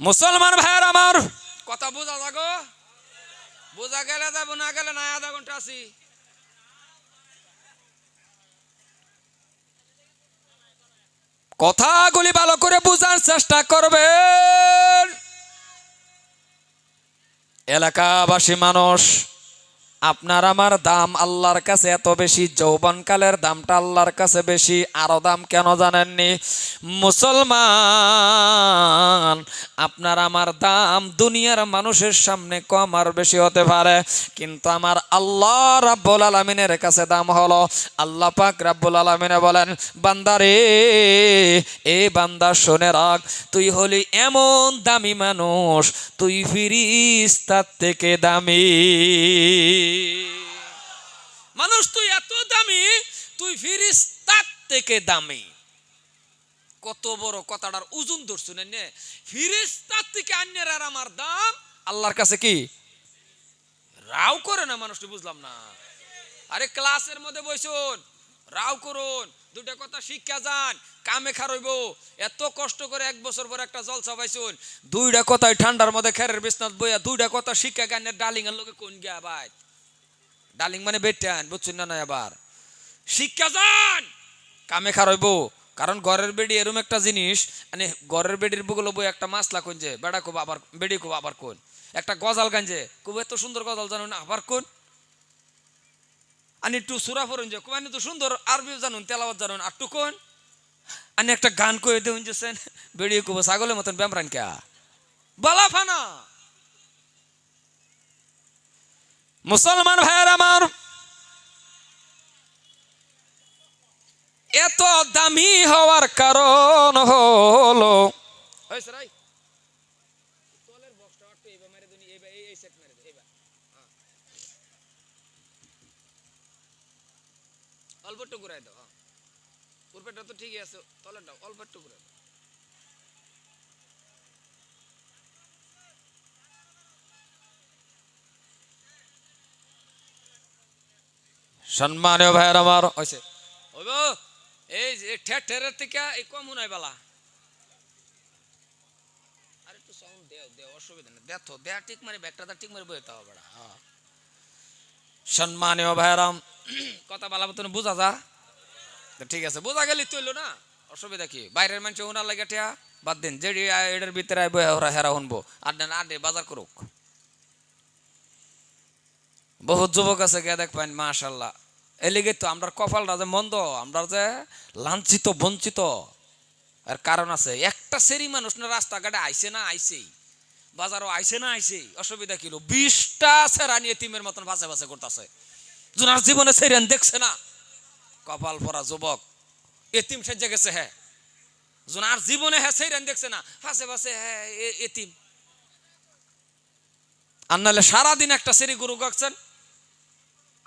মুসলমান ভাইয়ের আমার কথা বোঝা যাগো, বোঝা গেলে যাবো, না গেলে না, আধা ঘন্টা আছি। কথাগুলি ভালো করে বোঝার চেষ্টা করবেন। এলাকাবাসী মানুষ, আপনার আমার দাম আল্লাহর কাছে এত বেশি, যৌবনকালের দামটা আল্লাহর কাছে বেশি। আরো দাম কেন জানেননি? মুসলমান, আপনার আমার দাম দুনিয়ার মানুষের সামনে কম আর বেশি হতে পারে, কিন্তু আমার আল্লাহ রাব্বুল আলামিনের কাছে দাম হলো, আল্লাহ পাক রাব্বুল আলামিনে বলেন, বান্দারে, এ বান্দা শুনে রাখ, তুই হলি এমন দামি মানুষ, তুই ফিরিস্তার থেকে দামি মানুষ, তুই এত দামি, তুই ফিরিস্তার থেকে দামি। কত বড় কথাটার ওজন ধরছুন। ফিরিস্তার থেকে আন্যের আর আমার দাম আল্লাহর কাছে কি রাও করে না মানুষটি? বুঝলাম না। আরে ক্লাসের মধ্যে বসুন, রাও করুন, দুটা কথা শিক্ষা যান, কামে খারইব। এত কষ্ট করে এক বছর পর একটা জলসা পাইছুন, দুইটা কথাই ঠান্ডার মধ্যে খেরের বিছনাত বইয়া দুইটা কথা শিক্ষা গানের ডালিং এর লোকে কোন গিয়া ভাই, ডালিং মানে বেটান, বুঝছেন না? না, এবার শিক্ষা যান, কামে খারইব। কারণ ঘরের বেডি এরম একটা জিনিস, মানে ঘরের বেডির বুগুলো বই একটা মাসলা কোন যে বেড়া খুব, আবার বেডি খুব, আবার কোন একটা গজাল গাঞ্জে খুব, এত সুন্দর গজাল জানুন, আবার কোন আনি একটু সুরা পড়ুন যে খুব, তো সুন্দর আরবি জানুন, তেলাওয়াত জানুন, আর টুকুন আনি একটা গান কয়ে দেউন যেছেন, বেড়িয়ে খুব ছাগলের মতন ব্যামরান কে বালা ফানা। মুসলমান ভাইয়ের আমার, এত দামি হওয়ার কারণ হলো, অল্প একটু ঘুরাই দাও, পুরপেটা তো ঠিকই আছে, তলের দাও, অল্প একটু ঘুরাই দাও। সম্মানীয় ভাইয়ের আমার, হয়েছে এই যে ঠেরের থেকে এই কম নাই বালা, আর একটু সাউন্ড দেও দেও, অসুবিধা নেই, দেখো দেয়া ঠিক মারি, ব্যাগটা ঠিক মারি বইতে হবে। সম্মানীয় ভাইরাম, কথা বলা মতন বোঝা যা, ঠিক আছে, বোঝা গেলি তুইলো না, অসুবিধা কি? বাইরের মানুষ ওনার লাগে টিয়া বাদ দিন, যে এটার ভিতরে ওরা হেরা শুনবো, আর না আডে বাজার করুক। বহুত যুবক আছে গিয়ে দেখবেন, মাশাল্লাহ, এলিগে তো আমরা কপালটা যে মন্দ, আমরা যে লাঞ্ছিত বঞ্চিত, আর কারণ আছে। একটা সেরি মানুষ না রাস্তাঘাটে আইসে না আইসেই, বাজারও আইসে না আইসেই, অসুবিধা কিলো 20টা সেরা নিয়ে টিমের মতন বাঁচে বাঁচে করতেছে, জোনার জীবনে সেরেন দেখছে না। কপাল পরা যুবক, এতিম সেজে গেছে, হ্যাঁ, জোনার জীবনে হ্যাঁ সেরেন দেখছে না, ফাঁসে ফাঁসে হ্যাঁ এতিম। আর নাহলে সারাদিন একটা সেরি গরু গাচ্ছেন,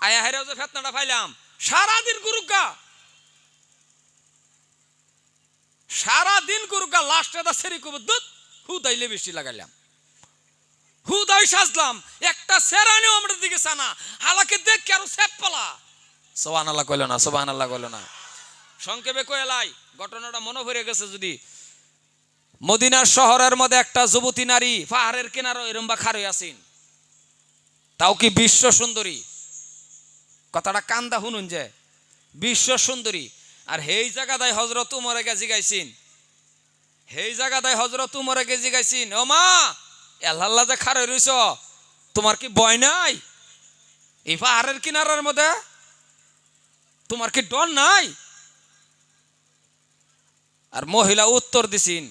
আয়া হেরাও যে ফেতনাটা পাইলাম, সারাদিন গুরুগা, সারাদিন গুরুগা, লাস্টে দা সেরি কব দুধ হুদাইলে বেশি লাগাইলাম, হুদাই সাজলাম, একটা সেরানিও আমাদের দিকে সানা, হালাকে দেখ আরো সেপ পালা। সুবহানাল্লাহ কইল না, সুবহানাল্লাহ কইল না। সংক্ষেপে কইলাই, ঘটনাটা মনে পড়ে গেছে। যদি মদিনার শহরের মধ্যে একটা যুবতী নারী পাহাড়ের কিনারে এরম বা খাড়ই আছেন, তাও কি বিশ্ব সুন্দরী, কথাটা কান্দা শুনুন, যে বিশ্ব সুন্দরী। আর হেই জায়গায় হযরত উমরে গেজি গাইছিন, হেই জায়গায় হযরত উমরে গেজি গাইছিন, ও মা আল্লাহ যে খাড়ই রইছ, তোমার কি ভয় নাই? এই পাহাড়ের কিনারের মধ্যে তোমার কি ডর নাই? আর মহিলা উত্তর দিছিন,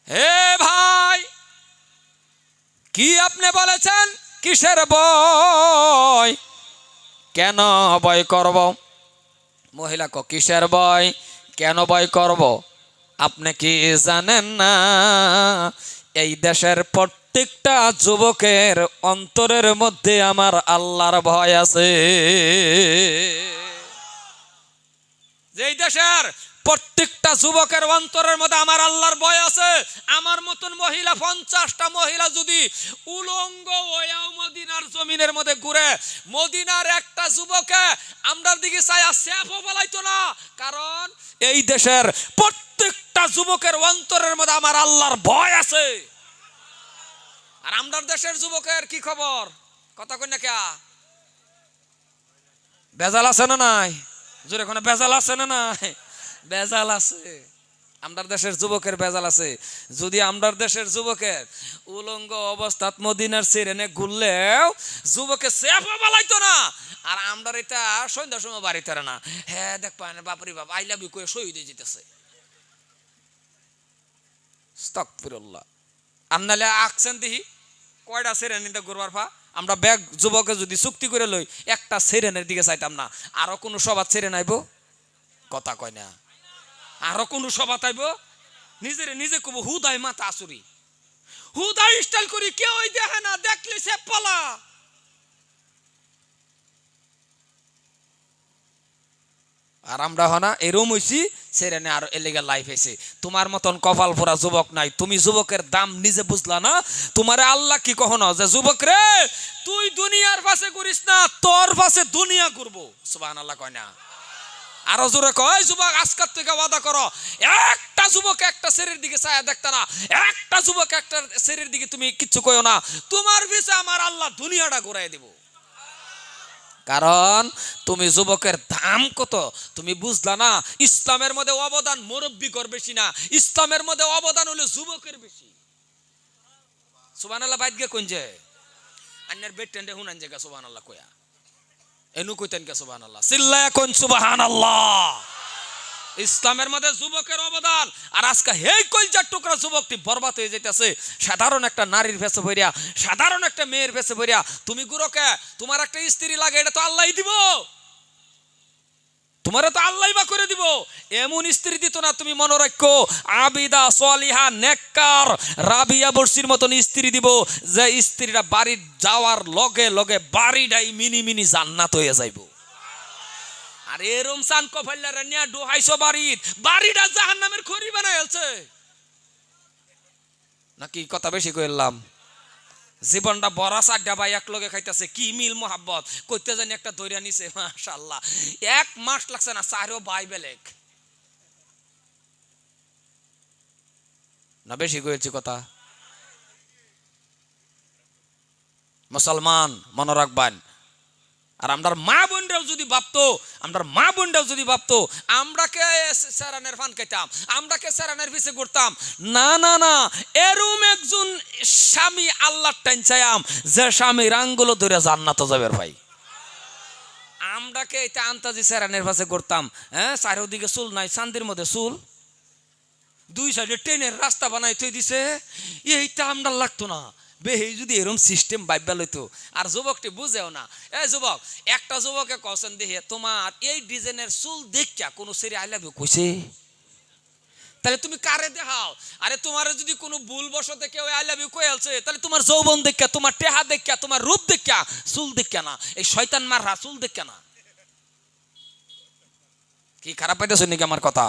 হে ভাই, কি আপনি বলেছেন? কিসের ভয়? কেন ভয় করব? মহিলা ক, কিসের ভয়, কেন ভয় করব? আপনি কি জানেন না এই দেশের প্রত্যেকটা যুবকের অন্তরের মধ্যে আমার আল্লাহর ভয় আছে? যে দেশের প্রত্যেকটা যুবকের অন্তরের মধ্যে আমার আল্লাহর ভয় আছে। আমার মতন মহিলা 50টা মহিলা যদি উলঙ্গ হয়েও মদিনার জমিনের মধ্যে ঘুরে, মদিনার একটা যুবকে আমরার দিকে চাইয়া সেফও বলাইতো না, কারণ এই দেশের প্রত্যেকটা যুবকের অন্তরের মধ্যে আমার আল্লাহর ভয় আছে। আর আমরার দেশের যুবকের কি খবর? কথা কই না কে? বেজাল আছে না নাই? জোরে কোন বেজাল আছে না নাই? বেজাল আছে। আমরার দেশের যুবকের বেজাল আছে। যদি আমরার দেশের যুবকের উলঙ্গ অবস্থাত মদিনার সিরেনে ঘুরলেও যুবকে সেফও বালাইতো না। আর আমরার এটা সন্ধ্যার সময় বাড়িতে না, হ্যাঁ দেখ পায় না, বাপরি বাপ আই লাভ ইউ কয়ে শহীদ হয়ে যেতেছে। আস্তাগফিরুল্লাহ। আমনালে আকছেন দেখি কয়টা সিরেনিতে ঘুরবার পা আমরা ব্যাগ যুবকে যদি চুক্তি করে লই, একটা সিরেনের দিকে চাইতাম না। আরো কোনো সভা ছেড়ে নাইব? কথা কয় না। আরো কোনো সভা তাইব? নিজের নিজে কব হুদাই মাথা আসুরি, হুদাই স্টাইল করি, কেউ দেখে না, দেখলে সে পালা। আর আমরা হনা এরম হইছি সেরেনে আর এলিগাল লাইফ হয়েছে। তোমার মতন কপাল পোড়া যুবক নাই। তুমি যুবকের দাম নিজে বুঝলা না। তোমারে আল্লাহ কি কখনো যে যুবক রে তুই দুনিয়ার পাশে ঘুরিস না, তোর পাশে দুনিয়া ঘুরবো। সুবহানাল্লাহ কয় না? আরো জোরে কয়, যুবক আজকের থেকে ওয়াদা করো, একটা যুবক একটা শরীর দিকে ছায়া দেখতে না, একটা যুবক একটা শরীর দিকে তুমি কিচ্ছু কইও না, তোমার পিছে আমার আল্লাহ দুনিয়াটা ঘুরাই দিব। কারণ তুমি যুবকের দাম কত তুমি বুঝলা না। ইসলামের মধ্যে অবদান মুরব্বিকর বেশি না, ইসলামের মধ্যে অবদান হলো যুবকের বেশি। সুবহানাল্লাহ। বাইত গে কোন যে আন্নার বেট টেন্ডে হুনান জায়গা সুবহানাল্লাহ কয়া এনু কইতেন কে সুবহানাল্লাহ, চিল্লায়া কোন সুবহানাল্লাহ। ইসলামের মধ্যে যুবকের অবদান। আর আজকে হেই কলজার টুকরা যুবকটি বরবাদ হয়ে যাইতেছে সাধারণ একটা নারীর ভেসে ভরিয়া, সাধারণ একটা মেয়ের ভেসে ভরিয়া। তুমি গুরুকে তোমার একটা স্ত্রী লাগে, এটা তো আল্লাহই দিব, তোমারে তো আল্লাহই বা করে দিব। এমন স্ত্রী দিত না, তুমি মনে রাখো, আবিদা সালিহা নেককার রাবিয়া বর্ষির মতন স্ত্রী দিব, যে স্ত্রীরা বাড়ির যাওয়ার লগে লগে বাড়িটাই মিনি মিনি জান্নাত হয়ে যাইব। আর এরম চান কফাইলারা নিয়া ডোহাইছো বাড়িটা জাহান্নামের খড়ি বানাই আছে নাকি? কথা বেশি কইলাম? জীবনটা বড় চারটা ভাই এক লগে খাইতেছে, কি মিল মোহাব্বত কইতে জানি একটা দইরা নিছে, মাশাআল্লাহ। 1 মাস লাগছে না, চারও ভাই বেলেগ না? বেশি কইছি কথা? মুসলমান মনে রাখবেন। আর আমরার মা বোনরাও যদি ভাবতো, আমরার মা বোনরাও যদি ভাবতো আমরাকে সেরানের ফান খাইতাম, আমরাকে সেরানের পিছে ঘুরতাম, না না না, এরম একজন স্বামী আল্লাহর টাইন চাইয়াম যে স্বামীর আঙ্গুলো ধরে জান্নাত যাবে ভাই। আমরাকে এটা আন্তাজি সেরানের পাশে ঘুরতাম, হ্যাঁ চারিদিকে চুল নাই, চান্দির মধ্যে চুল, 2 সাইডে ট্রেনের রাস্তা বানাই থই দিছে, এইটা আমরা লাগতো না। বেহি যদি এরম সিস্টেম বাইবা লইতো। আর যুবকটি বুঝেও না। এই যুবক, একটা যুবকে কছেন দেখে তোমার এই ডিজাইনের চুল দেখা কোন সেরি আই লাভ ইউ কইছে, তাহলে তুমি কারে দেখাও? আরে তোমার যদি কোনো ভুল বশতে কেউ আই লাভ ইউ কইলছে, তাহলে তোমার যৌবন দেখা, তোমার টেহা দেখা, তোমার রূপ দেখা, চুল দেখা না। এই শয়তান মাররা চুল দেখা না। কি খারাপ পাইতেছ নাকি আমার কথা?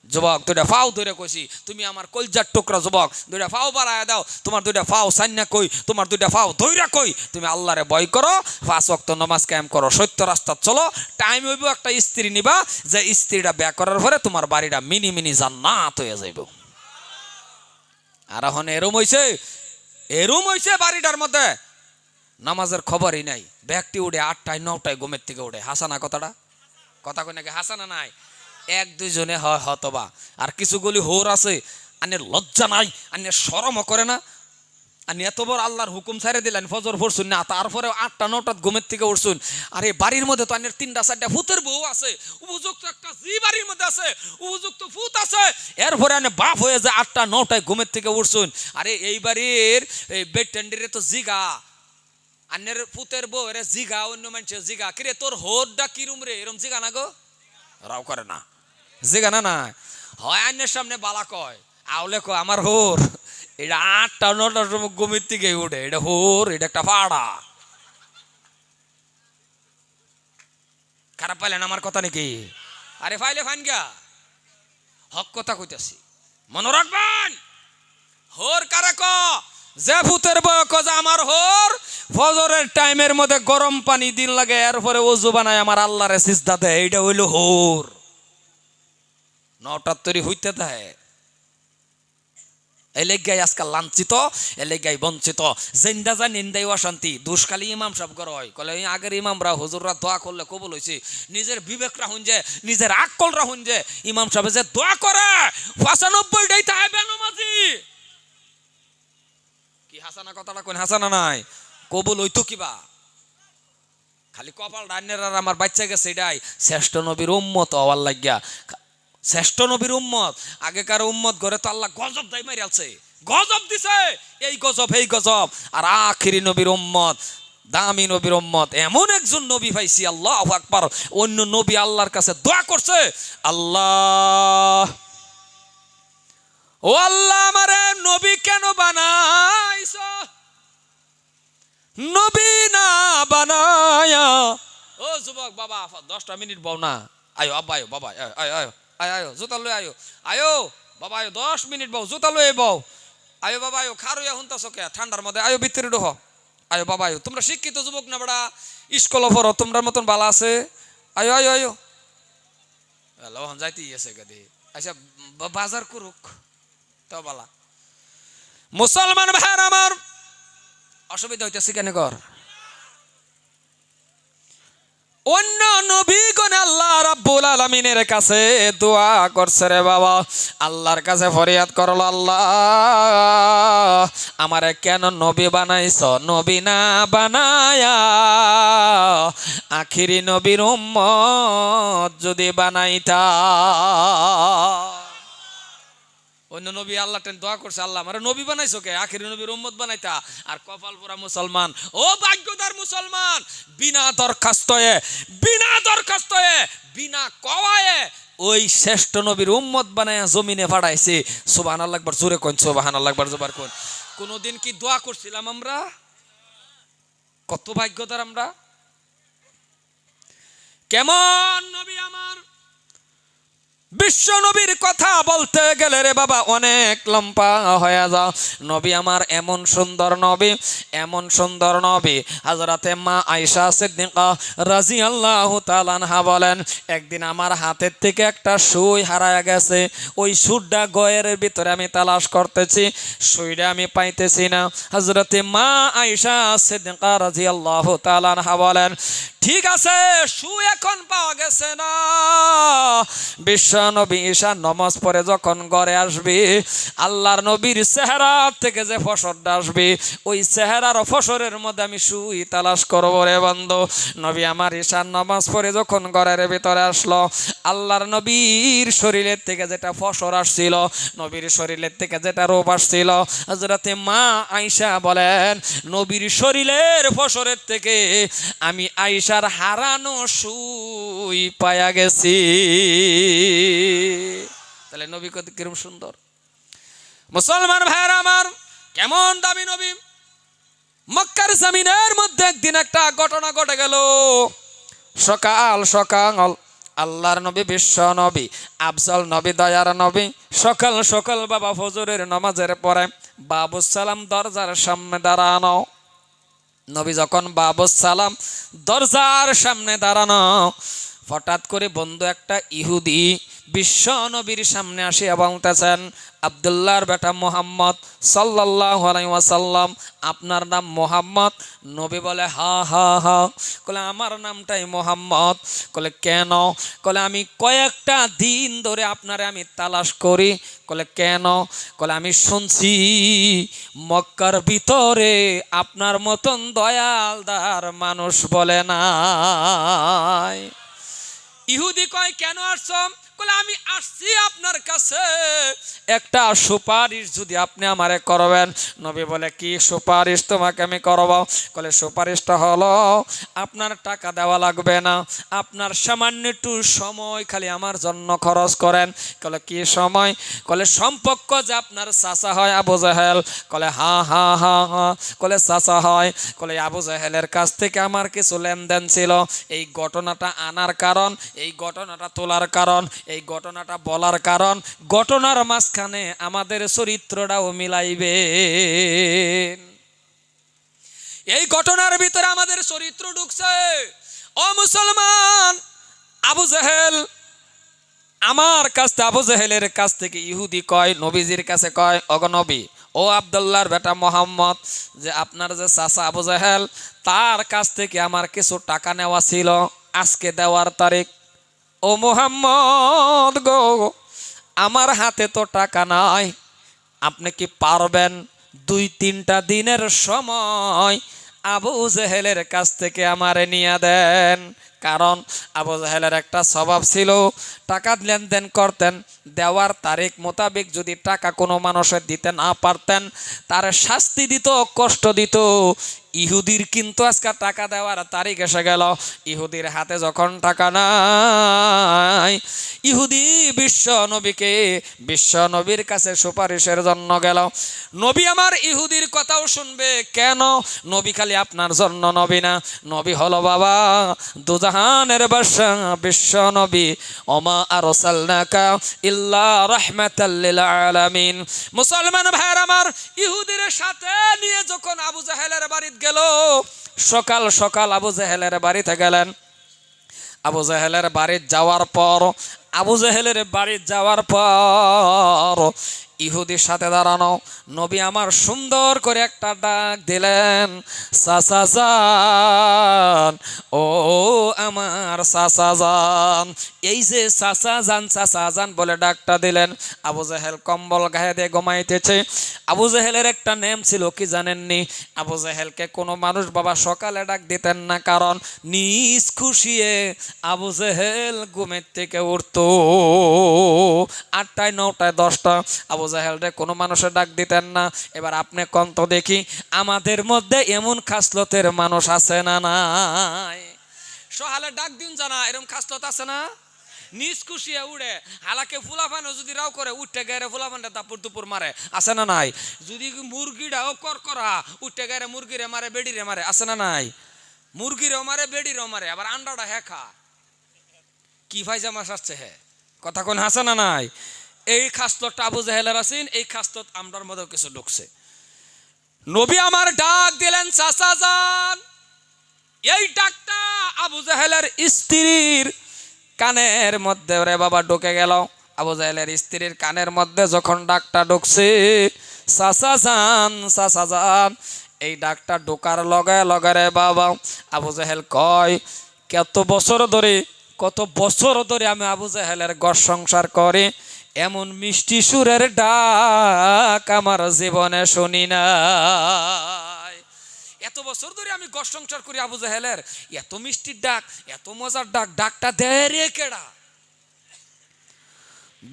যুবক, 2টা ফাও ধরে কইছি, তুমি আমার কলজার টুকরা যুবক, 2টা ফাও বাড়ায় দাও। তোমার 2টা ফাও সান্না কই, তোমার 2টা ফাও ধইরা কই, তুমি আল্লাহরে ভয় করো, 5 ওয়াক্ত নামাজ কায়েম করো, সত্য রাস্তা চলো। টাইম হইব একটা স্ত্রী নিবা, যে স্ত্রীটা বিয়া করার পরে তোমার বাড়িটা মিনি মিনি জান্নাত হয়ে যাইব। আর এখন এরম হইছে বাড়িটার মধ্যে নামাজের খবরই নাই। ব্যক্তি উঠে 8টায় 9টায় ঘুমের থেকে উঠে। হাসানা কথাটা? কথা কই নাকি? হাসানা নাই? 1-2 জনে হয় হতবা। আর কিছুগুলি হোর আছে, আনের লজ্জা নাই, আনের শরমও করে না। আনি এত বড় আল্লাহর হুকুম ছাড়ে দিলেন, ফজর পড়ছুন না, তারপরে 8টা 9টাত ঘুমের থেকে উঠছুন। আরে বাড়ির মধ্যে তো আনের 3টা 4টা ফুতের বউ আছে, উপযুক্ত একটা জি বাড়ির মধ্যে আছে, উপযুক্ত ফুত আছে, এরপরে আনে বাপ হয়ে যায় 8টা 9টায় ঘুমের থেকে উঠছুন। আরে এই বাড়ির এই বেড টেন্ডারে তো জিগা, আনের ফুতের বউ এর জিগা, অন্য মানুষের জিগা, কিরে তোর হোরটা কিরম রে, এরম জিগা না গো? রাও করে না, জিগা না না হয়। আইনের সামনে বালা কয়, আউলে কয় আমার হোর, এটা 8টা 9টার সময় ঘুমের থেকে উঠে, এটা হোর, এটা একটা পাড়া। খারাপ পাইলেন আমার কথা নাকি? আরে ফাইলে ফাইন গা, হক কথা কইতাছি, মনে রাখবেন। হোর কারে ক, যে ভূতের বয় ক যে আমার হোর ফজরের টাইমের মধ্যে গরম পানি দিন লাগে, এরপরে ওযু বানায় আমার আল্লাহরে সিজদা দেয়, এইটা হইল হোর। 9টার তৈরি হইতে দেয়। এলেগাই আজকাল লাঞ্ছিত, এলেগাই বঞ্চিত, জেন্দা যা নিন্দাই অশান্তি। দুষ্কালি ইমাম সাহেব গর হয়, কলে আগের ইমামরা হুজুররা দোয়া করলে কবুল হয়েছে, নিজের বিবেক রাখুন যে, নিজের আকল রাখুন যে, ইমাম সাহেব যে দোয়া করে 95টাই তাই বেনমাজি। কি হাসানা কথাটা কোন হাসানা নাই, কবুল হইতো কিবা, খালি কপাল ডাইনের আর আমার বাচ্চা গেছে এটাই। শ্রেষ্ঠ নবীর উম্মত হওয়ার লাগিয়া, শ্রেষ্ঠ নবীর উম্মত। আগেকার উম্মত ঘরে তো আল্লাহ গজব দাই মারি আছে, গজব দিছে, এই গজব এই গজব। আর আখিরি নবীর উম্মত, দামি নবীর উম্মত, এমন একজন নবী পাইছি, আল্লাহু আকবার। অন্য নবী আল্লাহর কাছে দোয়া করছে, আল্লাহ ও আল্লাহ আমারে নবী কেন বানাইছো, নবী না বানায়া। ও যুবক বাবা 10টা মিনিট বও না, আয়ো আব্বা আয়ো বাবা আয়ো আয়ো আয়ো আয়ো জুতা লই আয়ো আয়ো বাবা আয়ো 10 মিনিট বও, জুতা লই বও, আয়ো বাবা আয়ো। খারুয়া হুনতাছো কে ঠান্ডার মধ্যে, আয়ো ভিতরে ঢোহ, আয়ো বাবা আয়ো। তোমরা শিক্ষিত যুবক না বড়া, স্কুলে পড়ো, তোমরা মতন বালা আছে, আয়ো আয়ো আয়ো। লহন যাইতেই আছে গদি, আচ্ছা বাজার করুক তো বালা। মুসলমান ভাইরা আমার, অসুবিধা হইতেছে কেন কর? অন্য নবীগণ আল্লাহ রাব্বুল আলামিনের কাছে দোয়া করছে রে বাবা, আল্লাহর কাছে ফরিয়াদ করলো, আল্লাহ আমারে কেন নবী বানাইছো, নবী না বানায়া আখিরি নবীর উম্মত যদি বানাইতা। অন্য নবী আল্লাহ টেন দোয়া করছে, আল্লাহ আমারে নবী বানাইছো কে, আখিরি নবীর উম্মত বানাইতা। আর কপাল পোড়া মুসলমান, ও ভাগ্যদার মুসলমান, বিনা দরখাস্তয়ে, বিনা দরখাস্তয়ে, বিনা কওয়ায়ে ওই শ্রেষ্ঠ নবীর উম্মত বানায়া জমিনে পাঠাইছে। সুবহানাল্লাহ আকবার, জোরে কোন সুবহানাল্লাহ আকবার, জোরে কোন। কোনদিন কি দোয়া করছিলাম আমরা? কত ভাগ্যদার আমরা। কেমন নবী আমার, বিশ্ব নবীর কথা বলতে গেলে রে বাবা অনেক লম্বা হয়ে যাও। নবী আমার এমন সুন্দর নবী, এমন সুন্দর নবী। হযরতে মা আয়েশা সিদ্দিকা রাদিয়াল্লাহু তাআলা আনহা বলেন, একদিন আমার হাতের থেকে একটা সুই হারায় গেছে, ওই সুইটা গয়ের ভিতরে আমি তালাশ করতেছি, সুইটা আমি পাইতেছি না। হযরতে মা আয়েশা সিদ্দিকা রাদিয়াল্লাহু তাআলা আনহা বলেন, ঠিক আছে সুই এখন পাওয়া গেছে না, বিশ্ব নবী ঈশা নামাজ পড়ে যখন ঘরে আসবে, আল্লাহর নবীর চেহারা থেকে যে ফসরটা আসবে, ওই চেহারার ফসরের মধ্যে আমি সুই তালাশ করবো রে বন্ধু। নবী আমার ঈশার নামাজ পড়ে যখন ঘরের ভিতরে আসলো, আল্লাহর নবীর শরীরের থেকে যেটা ফসর আসছিল, নবীর শরীরের থেকে যেটা রূপ আসছিল, হযরতে মা আয়েশা বলেন, নবীর শরীরের ফসরের থেকে আমি আয়েশার হারানো সুই পায়া গেছি। তাহলে নবী কত কিরম সুন্দর। মুসলমান ভাইরা আমার, কেমন দামি নবী। মক্কার জমিনের মধ্যে একদিন একটা ঘটনা ঘটে গেল। সকাল সকাল আল্লাহর নবী, বিশ্ব নবী, আফজল নবী, দয়ার নবী, সকাল সকাল বাবা ফজরের নামাজের পরে বাবু সালাম দরজার সামনে দাঁড়ানো। নবী যখন বাবু সালাম দরজার সামনে দাঁড়ানো, হঠাৎ করে বন্ধু একটা ইহুদি বিশ্ব নবীর সামনে আসিয়া বলতেছেন, আব্দুল্লাহর বেটা মুহাম্মদ সাল্লাল্লাহু আলাইহি ওয়াসাল্লাম, আপনার নাম মুহাম্মদ? নবী বলে, হা হা হা। কলে আমার নামটাই মুহাম্মদ। কলে কেন? কলে আমি কয়েকটা দিন ধরে আপনারে আমি তালাশ করি। কলে কেন? কলে আমি শুনছি মক্কার ভিতরে আপনার মতন দয়ালদার মানুষ বলে নাই। ইহুদি কয়, কেন আসছো? কলে আমি আসছি আপনার কাছে একটা সুপারিশ যদি আপনি আমারে করবেন। নবী বলে, কি সুপারিশ তোমাকে আমি করব? কলে সুপারিশটা হলো আপনার টাকা দেওয়া লাগবে না, আপনার সামান্য একটু সময় খালি আমার জন্য খরচ করেন। কলে কি সময়? কলে সম্পর্ক যে আপনার চাচা হয় আবু জাহেল। কলে হা হা হা হা। কলে চাচা হয়। কলে আবু জাহেলের কাছ থেকে আমার কিছু লেনদেন ছিল, এই ঘটনাটা আনার কারণ, এই ঘটনাটা তোলার কারণ, এই ঘটনাটা বলার কারণ ঘটনার মাঝখানে আমাদের চরিত্রটাও মিলাইবে। এই ঘটনার ভিতরে আমাদের চরিত্র ঢুকছে। ও মুসলমান, আবু জেহেল আমার কাছ থেকে, আবু জেহেলের কাছ থেকে ইহুদি কয়, নবীজির কাছে কয়, অগনবী ও আব্দুল্লাহর বেটা মোহাম্মদ, যে আপনার যে চাচা আবু জেহেল তার কাছ থেকে আমার কিছু টাকা নেওয়া ছিল, আজকে দেওয়ার তারিখ। ও মোহাম্মদ গো, আমার হাতে তো টাকা নাই, আপনি কি পারবেন 2-3টা দিনের সময় আবু জেহেলের কাছ থেকে আমারে নিয়ে দেন? কারণ আবু জেহেলের একটা স্বভাব ছিল, টাকা লেনদেন করতেন, দেওয়ার তারিখ মোতাবেক যদি টাকা কোনো মানুষের দিতে না পারতেন তার শাস্তি দিত, কষ্ট দিত। ইহুদির কিন্তু আজকে টাকা দেওয়ার তারিখ এসে গেল, ইহুদির হাতে যখন টাকা নাই, ইহুদি বিশ্ব নবীর কাছে সুপারিশের জন্য গেল। নবী আমার ইহুদির কথাও শুনবে কেন? নবী খালি আপনার জন্য নবী না, নবী হলো বাবা দুজাহানের বাদশা বিশ্ব নবী, ওমা আরসালনাকা ইল্লা রাহমাতাল লিল আলামিন। মুসলমান ভাইয়ের আমার, ইহুদির সাথে নিয়ে যখন আবু জেহেলের বাড়িতে গেল, সকাল সকাল আবু জেহেলের বাড়িতে গেলেন। আবু জেহেলের বাড়িতে যাওয়ার পর ইহুদির সাথে দাঁড়ানো নবী আমার সুন্দর করে একটা ডাক দিলেন, চাচা যান, ও আমার চাচা যান। এই যে চাচা যান বলে ডাকটা দিলেন, আবু জেহেল কম্বল গায়ে দিয়ে ঘুমাইতেছে। আবু জেহেলের একটা নেম ছিল কি জানেননি? আবু জেহেলকে কোনো মানুষ বাবা সকালে ডাক দিতেন না, কারণ নিজ খুশিয়ে আবু জেহেল ঘুমের থেকে উঠতো 8টায় 9টায় 10টা। আবু জেহেলরে কোনো মানুষের ডাক দিতেন না। এবার আপনি কোন তো দেখি, আমাদের মধ্যে এমন খাসলতের মানুষ আছে না নাই? সহালে ডাক দিন জানা, এরকম খাসলত আছে না? নিজ খুশিয়ে উড়ে, হালাকে ফুলাফানো যদি রাও করে উঠতে গেলে ফুলাফানটা তাপুর দুপুর মারে, আছে না নাই? যদি মুরগিটাও করা উঠতে গেলে মুরগিরে মারে, বেডিরে মারে, আছে না নাই? মুরগিরেও মারে, বেডিরেও মারে, আবার আন্ডাটা হেখা কি ফাইজামা আসছে হে, কথা কোন আছে না নাই? এই খাসলতটা আবু জেহেলের আছেন, এই খাসলত আমরার মধ্যেও কিছু ঢুকছে। নবী আমার ডাক দিলেন, চাচা যান। এই ডাকটা আবু জেহেলের স্ত্রীর কানের মধ্যে রে বাবা ঢুকে গেল। আবু জেহেলের স্ত্রীর কানের মধ্যে যখন ডাকটা ঢুকছে, চাচা যান, এই ডাকটা ঢোকার লগে রে বাবা আবু জেহেল কয়, কত বছর ধরে আমি আবু জেহেলের ঘর সংসার করি, এমন মিষ্টি সুরের ডাক আমার জীবনে শুনি নাই। এত বছর ধরে আমি ঘর সংসার করি, আবু জেহেলের এত মিষ্টির ডাক, এত মজার ডাক, ডাকটা দেয় রে কেডা?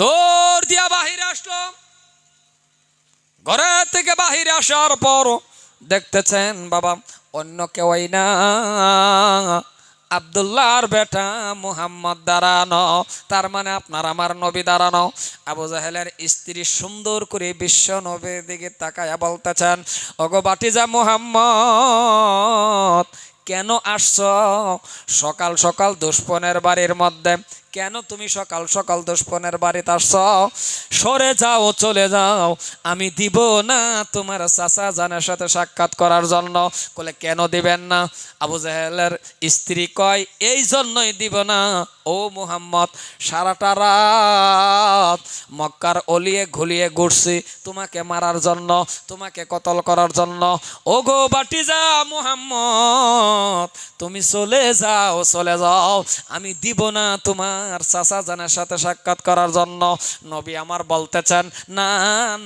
দৌড় দিয়া বাহিরে আসলো। ঘরের থেকে বাহিরে আসার পর দেখতেছেন বাবা অন্য কেউই না, আব্দুল্লাহর বেটা মুহাম্মদ দাঁড়ানো, তার মানে আপনার আমার নবী দাঁড়ানো। আবু জেহেলের স্ত্রী সুন্দর করে বিশ্ব নবীর দিকে তাকায়া বলতেছেন, ওগো বাটিজা মুহাম্মদ, কেন আসছো সকাল সকাল দুশমনের বাড়ির মধ্যে? কেন তুমি সকাল সকাল দুশমনের বাড়িতে আসছো? সরে যাও, চলে যাও, আমি দিব না তোমার চাচা জানের সাথে সাক্ষাৎ করার জন্য। বলে কেন দিবেন না? আবু জেহেলের স্ত্রী কয়, এই জন্যই দিব না ও মুহাম্মদ, সারাটা রাত মক্কার অলিয়ে ঘুলিয়ে ঘুরছি তোমাকে মারার জন্য, তোমাকে কতল করার জন্য। ও গো বাটিজা মুহাম্মদ, তুমি চলে যাও, আমি দিব না তোমার চাচা জানের সাথে সাক্ষাৎ করার জন্য। নবী আমার বলতেছেন, না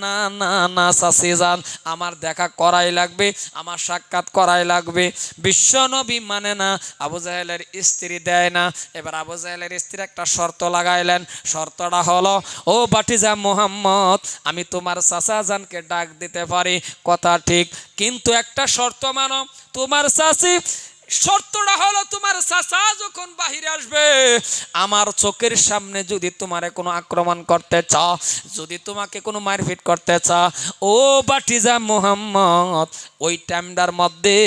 না না না চাচি যান, আমার দেখা করাই লাগবে, আমার সাক্ষাৎ করাই লাগবে। বিশ্ব নবী মানে না, আবু জেহেলের স্ত্রী দেয় না। এবার আবু জেহেলের স্ত্রী একটা শর্ত লাগাইলেন, শর্তটা হলো, ও বাটিজা মুহাম্মদ, আমি তোমার চাচা জানকে ডাক দিতে পারি, কথা ঠিক, কিন্তু একটা শর্ত মানো, তোমার চাচি শর্তটা হলো তোমার চাচা যখন বাহিরে আসবে, আমার চোখের সামনে যদি তোমারে কোনো আক্রমণ করতে চাও, যদি তোমাকে কোনো মারপিট করতে চাও, ও বাটিজা মোহাম্মদ, ওই টাইমটার মধ্যে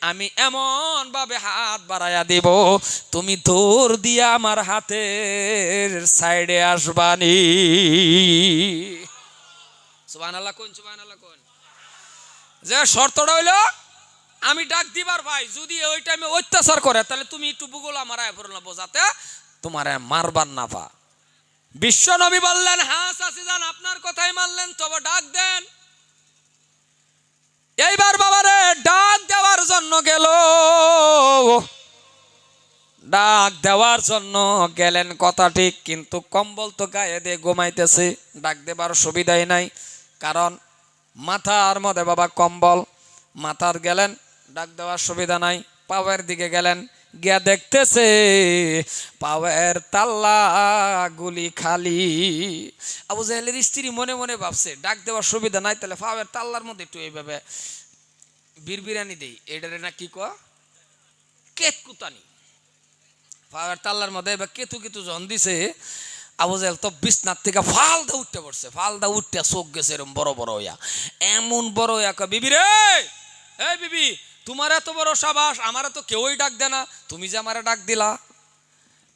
আমি এমন ভাবে হাত বাড়াইয়া দিব, তুমি দৌড় দিয়া আমার হাতের সাইডে আসবানি। সুবহানাল্লাহ কোন, সুবহানাল্লাহ কোন। যে শর্তটা হইলো আমি ডাক দিবার ভাই, যদি ওই টাইমে অত্যাচার করে তাহলে তুমি একটু বুগুল আমার আয় পড়ল বোঝাতে তোমার মারবার না পা। বিশ্ব নবী বললেন, হ্যাঁ চাচি যান, আপনার কথাই মানলেন, তবে ডাক দেন। এইবার বাবারে ডাক দেওয়ার জন্য গেল, ডাক দেওয়ার জন্য গেলেন কথা ঠিক, কিন্তু কম্বল তো গায়ে দিয়ে ঘুমাইতেছে, ডাক দেবার সুবিধাই নাই, কারণ মাথার মধ্যে বাবা কম্বল, মাথার গেলেন, ডাক দেওয়ার সুবিধা নাই। পাওয়ের দিকে গেলেন, গিয়া দেখতেছে পাওয়ের তাল্লা গুলি খালি। আবু জাহেলের স্ত্রী মনে মনে ভাবছে ডাক দেওয়ার সুবিধা নাই, তাহলে পাওয়ের তাল্লার মধ্যে একটু এইভাবে বিরবিরানি দেই, এটারে না কি কয় কেতকুতানি, পাওয়ের তাল্লার মধ্যে এবার কেতু কেতু যখন দিছে, আবু জাহেল তো বিছনার থেকে ফালদা উঠতে পড়ছে, ফালদা উঠতে চোখ গেছে এরকম বড় বড় হইয়া, এমন বড় হইয়া কয়, বিবি রে, এই বিবি, তোমার এত বড় সাবাস, আমার তো কেউই ডাক দে না, তুমি যে আমারে ডাক দিলা।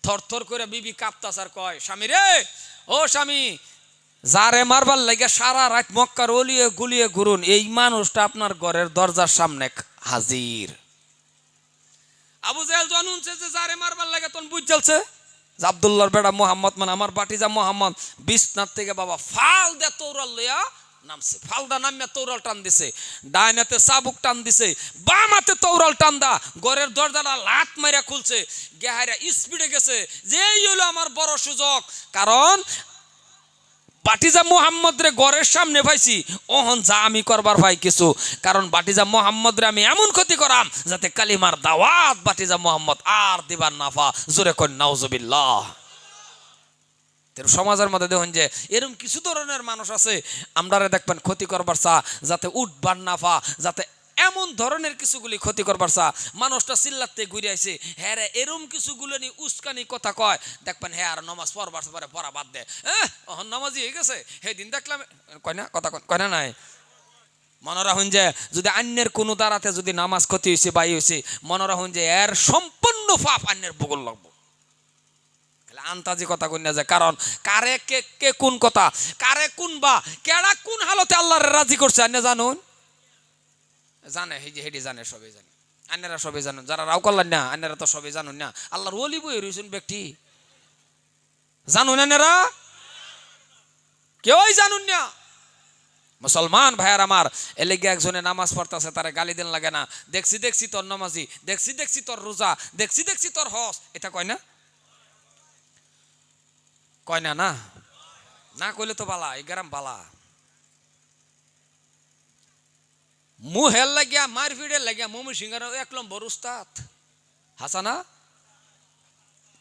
থর থর করে বিবি কাঁপতাছার কয়, স্বামী রে, ও স্বামী, যারে মারবার লাগে সারা রাত মক্কার অলিয়ে গুলিয়ে ঘুরুন, এই মানুষটা আপনার ঘরের দরজার সামনে হাজির। আবু জাহেল যখন শুনছে যে যারে মারবার লাগে তখন বুঝ চলছে যে আব্দুল্লাহর বেটা মোহাম্মদ, মানে আমার বাটিজা মোহাম্মদ বিছনার থেকে বাবা ফাল দে তৌরাল লইয়া নামছে, ফালদা নামিয়া তৌরাল টান দিছে, ডাইনাতে চাবুক টান দিছে, বামাতে তৌরাল টান দা ঘরের দরজাটা লাত মাইরা খুলছে, গেহাইরা স্পিডে গেছে, যে এই হলো আমার বড় সুযোগ, কারণ বাটিজা মোহাম্মদ রে ঘরের সামনে পাইছি, ওহন যা আমি করবার ভাই কিছু, কারণ বাটিজা মোহাম্মদ রে আমি এমন ক্ষতি করাম যাতে কালিমার দাওয়াত বাটিজা মোহাম্মদ আর দিবার নাফা। জোরে কর নাউজুবিল্লাহ। সমাজের মধ্যে দেখুন যে এরকম কিছু ধরনের মানুষ আছে, আমরা দেখবেন ক্ষতি করবার চা, যাতে উঠবার নাফা, যাতে এমন ধরনের কিছুগুলি ক্ষতি করবার চা, মানুষটা চিল্লাতে ঘুরে আইছে, হ্যাঁ রে এরম কিছুগুলো নিয়ে উস্কানি কথা কয়, দেখবেন হ্যাঁ আর নমাজ পড়বার পরে পড়া বাদ দে, হ্যাঁ নমাজি হয়ে গেছে, সেই দিন দেখলাম, কয় না কথা কয় না নাই। মনে রাখুন যে যদি অন্যের কোনো দ্বারাতে যদি নামাজ ক্ষতি হয়েছে বাই হয়েছে, মনে রাখুন যে এর সম্পূর্ণ পাপ অন্যের বগল লাগবো। আন্তাজি কথা কই না যায়, কারণ কারে কে কে কোন কথা, কারে কোন বা কেডা কোন হালতে আল্লাহরে রাজি করছে আন্নে জানুন, জানে হেডি জানে, সবাই জানে, আন্নারা সবাই জানুন, যারা রাও করলেন না আন্নারা তো সবাই জানুন না, আল্লাহর ওলি বই রয়েছেন ব্যক্তি জানুন, আন্নারা কেউই জানুন না। মুসলমান ভাইয়ার আমার, এলেগে একজনে নামাজ পড়তেছে, তারে গালি দেন লাগে না, দেখছি দেখছি তোর নামাজি, দেখছি দেখছি তোর রোজা, দেখছি দেখছি তোর হজ, এটা কয় না, কয় না, না না কইলে তো বালা, এই গ্রাম বালা, মুহের লাগিয়া মারপিটের লাগিয়া মমি সিংহের এক নম্বর উস্তাদ হাসানা,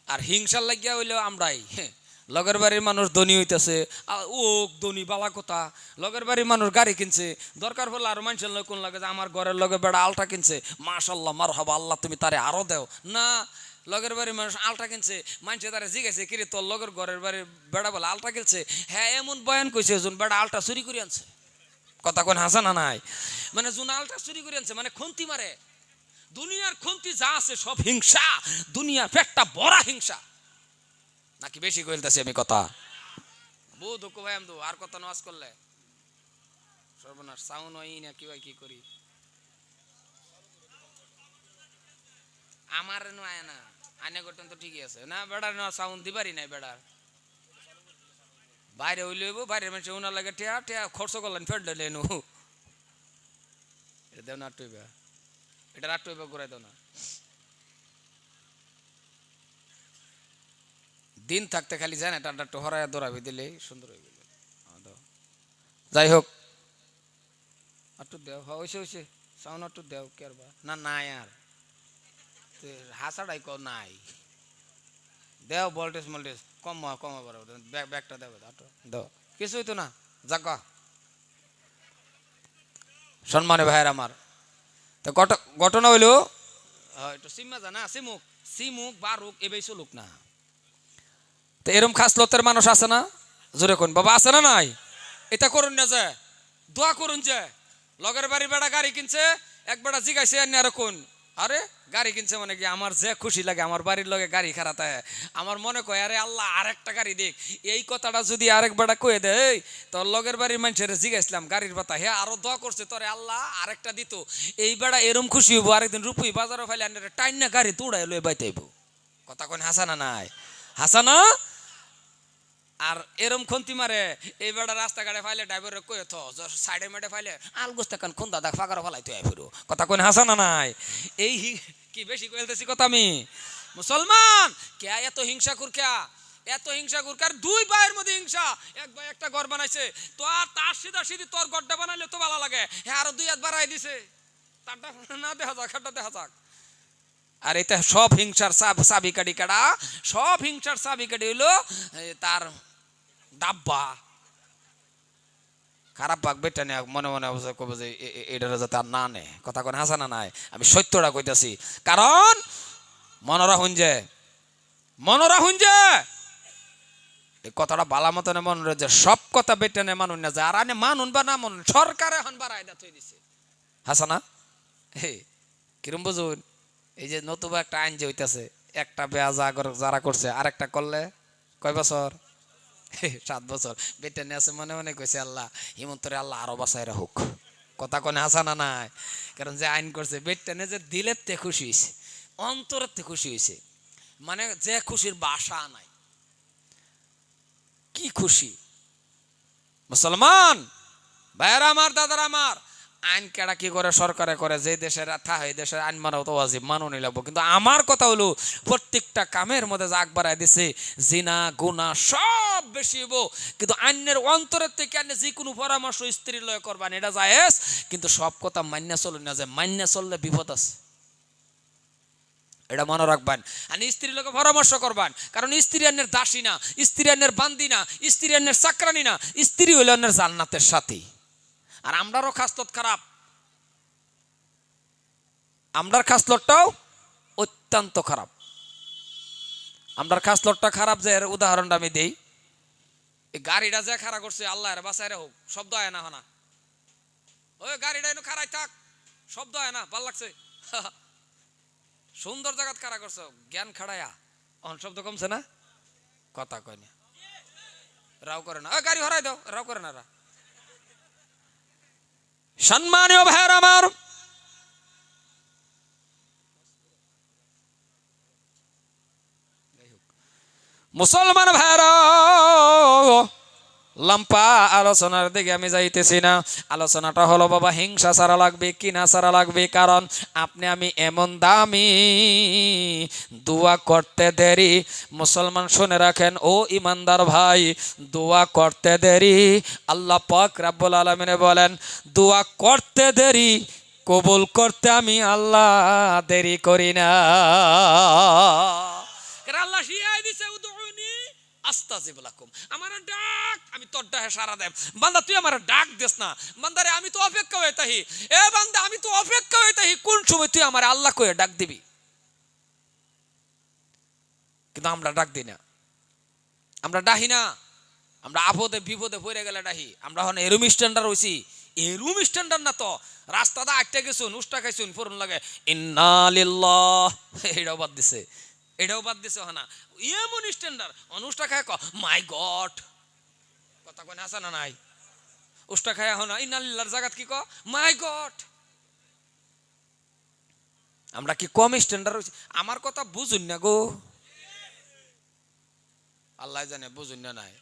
আর হিংসার লাগিয়া হইলেও আমরাই, লগের বাড়ির মানুষ ধনী হইতেছে, ও ধনী বালা কথা, লগের বাড়ির মানুষ গাড়ি কিনছে, দরকার পড়লে আরো মানুষের লোক কোন লাগে যে আমার ঘরের লগে বেড়া আলটা কিনছে, মাশাল্লাহ মারহাবা, আল্লাহ তুমি তারে আরো দেও না, লগের বাড়ির মানুষ আলটা কিনছে, মানুষে তারা জিজ্ঞাসে কিরে তোর লগের ঘরের বাড়ির বেড়া বলে আলটা কিনছে, হ্যাঁ এমন বয়ান কইছে যোন বেড়া আলটা চুরি করে আনছে, কথা কোন হাসানা নাই, মানে যোন আলটা চুরি করে আনছে মানে খুন্তি মারে, দুনিয়ার খুন্তি যা আছে সব হিংসা, দুনিয়ার পেটটা বড় হিংসা, নাকি বেশি কইলতেছি আমি কথা, বহু দুঃখ ভাই আমি আর কথা নামাজ করলে সর্বনাশ, সাউন্ড হয় না কি ভাই, কি করি আমার নয় না, আইনে করতেন তো ঠিকই আছে না, বেড়ার না সাউন্ড দিবারই নাই, বেড়ার বাইরে হইলে হইব, বাইরের মানুষ উনার লাগে টেয়া টেয়া খরচ করলেন ফের দিলেন, এটা দেও না, আটইবা এটা আটইবা ঘুরাই দাও না, দিন থাকতে খালি জানে টানটা একটু হরাইয়া দৌড়াবি দিলে সুন্দর হয়ে গেল। যাই হোক একটু দেও, হয়েছে হয়েছে সাউন্ড একটু দেও, কে বা না নাই আর হাসাটাই কো নাই, দেও ভোল্টেজ মোল্টেজ কম ব্যাগটা দেবে দাও, কিছু হইতো না, যাক সম্মানে ভাইয়ের আমার। তো ঘটনা হইল একটু সিম্মা জানা সিমুক সিমুক বারুক এবেই চলুক না। তো এরম খাসলতের মানুষ আছে না? জোরে কোন বাবা আছে না নাই? এটা করুন না যে দোয়া করুন যে লগের বাড়ি বেড়া গাড়ি কিনছে, এক বেড়া জিগাইছে আর কোন আরে গাড়ি কিনছে মানে কি আমার যে খুশি লাগে আমার বাড়ির লগে গাড়ি খারাপ হয় আমার মনে কয় আরে আল্লাহ আরেকটা গাড়ি দেখ। এই কথাটা যদি আরেক বেড়া কয়ে দেয় তোর লগের বাড়ির মানুষের জিগাইছিলাম গাড়ির কথা, হ্যাঁ আরো দোয়া করছে তোরে আল্লাহ আরেকটা দিত। এই বেড়া এরম খুশি হইব আরেকদিন রূপুই বাজারে ফাইলে আনে টাইন না গাড়ি তুড়াই লই বাইতেইব। কথা কোন হাসানা নাই? হাসানা। আর এরম খন্তি মারে এই বেড়া রাস্তাঘাটে ফাইলে ড্রাইভারে কয়ে থ সাইডে মেডে ফাইলে আল গোস্তে কান খুন্দা দেখ ফাঁকার ফালাই তুই ফিরো। কথা কোন হাসানা নাই? এই কি বেশি কইতেছি কথা আমি? মুসলমান কে এত হিংসা কুরকা, এত হিংসা কুরকার দুই ভাইয়ের মধ্যে হিংসা। এক ভাই একটা ঘর বানাইছে তো আর তার সিধা সিধি তোর ঘরটা বানাইলে তো ভালো লাগে, হ্যাঁ আরো দুই হাত বাড়াই দিছে তারটা না দেখা যাক খাটটা দেখা যাক। আর এটা সব হিংসার চাবি কাটি কাটা, সব হিংসার চাবি কাটি হইলো তার ডাব্বা। খারাপ পাক বেটা নে মনে মনে কবে যে এটা যাতে আর না নে। কথা কোন হাসানা নাই? আমি সত্যটা কইতাছি। কারণ মনরা হুঞ্জে মনরা হুঞ্জে এই কথাটা বালা মতনে মনে যে সব কথা বেটা নে মানুন না যায়। আর আনে মানুন বা না মানুন সরকারে এখন বাড়াই দা থই দিছে। হাসানা হে কিরম বুঝুন? এই যে নতুবা একটা আইন যে হইতাছে একটা বেয়া যারা করছে আরেকটা করলে কয় বছর? 7 বছর। বেটা নিয়ে আছে মনে মনে কইছে আল্লাহ হিমন্তরে আল্লাহ আরো বাঁচাই রাখুক। কথা কোনে হাসানা নাই? কারণ যে আইন করছে বেটা নিয়ে যে দিলের তে খুশি হয়েছে, অন্তরের তে খুশি হয়েছে, মানে যে খুশির বাসা নাই। কি খুশি মুসলমান ভাইয়েরা আমার, দাদারা আমার। আইন কেডা কি করে? সরকারে করে। যে দেশের থা এই দেশের আইন মানাও তো ওয়াজিব, মাননি লাগবো। কিন্তু আমার কথা হলো প্রত্যেকটা কামের মধ্যে জাগ বাড়াই দিছে, জিনা গুনাহ সব বেশি হইব, কিন্তু আইনের অন্তরের থেকে আইনে যে কোনো পরামর্শ স্ত্রীর লয় করবান এটা জায়েজ, কিন্তু সব কথা মান্য চলুন না, যে মান্য চললে বিপদ আছে, এটা মনে রাখবেন। আর স্ত্রীর লোকে পরামর্শ করবেন, কারণ স্ত্রী আইনের দাসী না, স্ত্রী আইনের বান্দি না, স্ত্রী আইনের চাকরানি না, স্ত্রী হইল আইনের জান্নাতের সাথী। আর আমরারও খাসলত খারাপ, আমরার খাসলতটাও অত্যন্ত খারাপ। আমরার খাসলতটা খারাপ যে এর উদাহরণটা আমি দেই। এই গাড়িটা যে খাড়া করছে আল্লাহ এর বাঁচাইরে হোক, শব্দ হয় না হনা ওই গাড়িটা এনে খাড়াই থাক, শব্দ হয় না, ভাল লাগছে সুন্দর জায়গাত খাড়া করছো জ্ঞান খাড়াইয়া অন শব্দ কমছে না? কথা কয় না, রাও করে না, গাড়ি হরাই দাও, রাও করে না। সম্মানীয় ভাইয়ের আমার, মুসলমান ভাইরা লম্পা আলোচনার দিকে আমি যাইতেছি না। আলোচনাটা হলো বাবা হিংসা ছাড়া লাগবে কি না ছাড়া লাগবে। কারণ আপনি আমি এমন দামি, দোয়া করতে দেরি। মুসলমান শুনে রাখেন ও ইমানদার ভাই, দোয়া করতে দেরি। আল্লাহ পাক রব্বুল আলামিন বলেন দোয়া করতে দেরি, কবুল করতে আমি আল্লাহ দেরি করি না। আল্লাহ শিয়াই দিছে উদউনি আস্তাজিব লাকুম, আমার ডাক আমি তোর ডাকে সাড়া দেব। বান্দা তুই আমার ডাক দিস না, বান্দারে আমি তো অপেক্ষা হয়ে তাহি, এ বান্দা আমি তো অপেক্ষা হয়ে তাহি কোন সময় তুই আমার আল্লাহ কয়ে ডাক দিবি। কিন্তু আমরা ডাক দিই না, আমরা ডাহি না, আমরা আপদে বিপদে পড়ে গেলে ডাহি। আমরা হন এরুম স্ট্যান্ডার্ড হইছি, এরুম স্ট্যান্ডার্ড না তো রাস্তাটা আটটা গেছুন উষ্টা খাইছুন ফোরন লাগে ইন্না লিল্লাহ, এটাও বাদ দিছে, এটাও বাদ দিছে হনা এমন স্ট্যান্ডার্ড। অনুষ্টা খায় ক মাই গড, কথা কয় আসা না নাই? উষ্টা খায় হনা ইন্না লিল্লাহর জায়গাত কি ক মাই গড। আমরা কি কম স্ট্যান্ডার্ড হইছি? আমার কথা বুঝুন না গো, আল্লাহ জানে বুঝুন না নাই।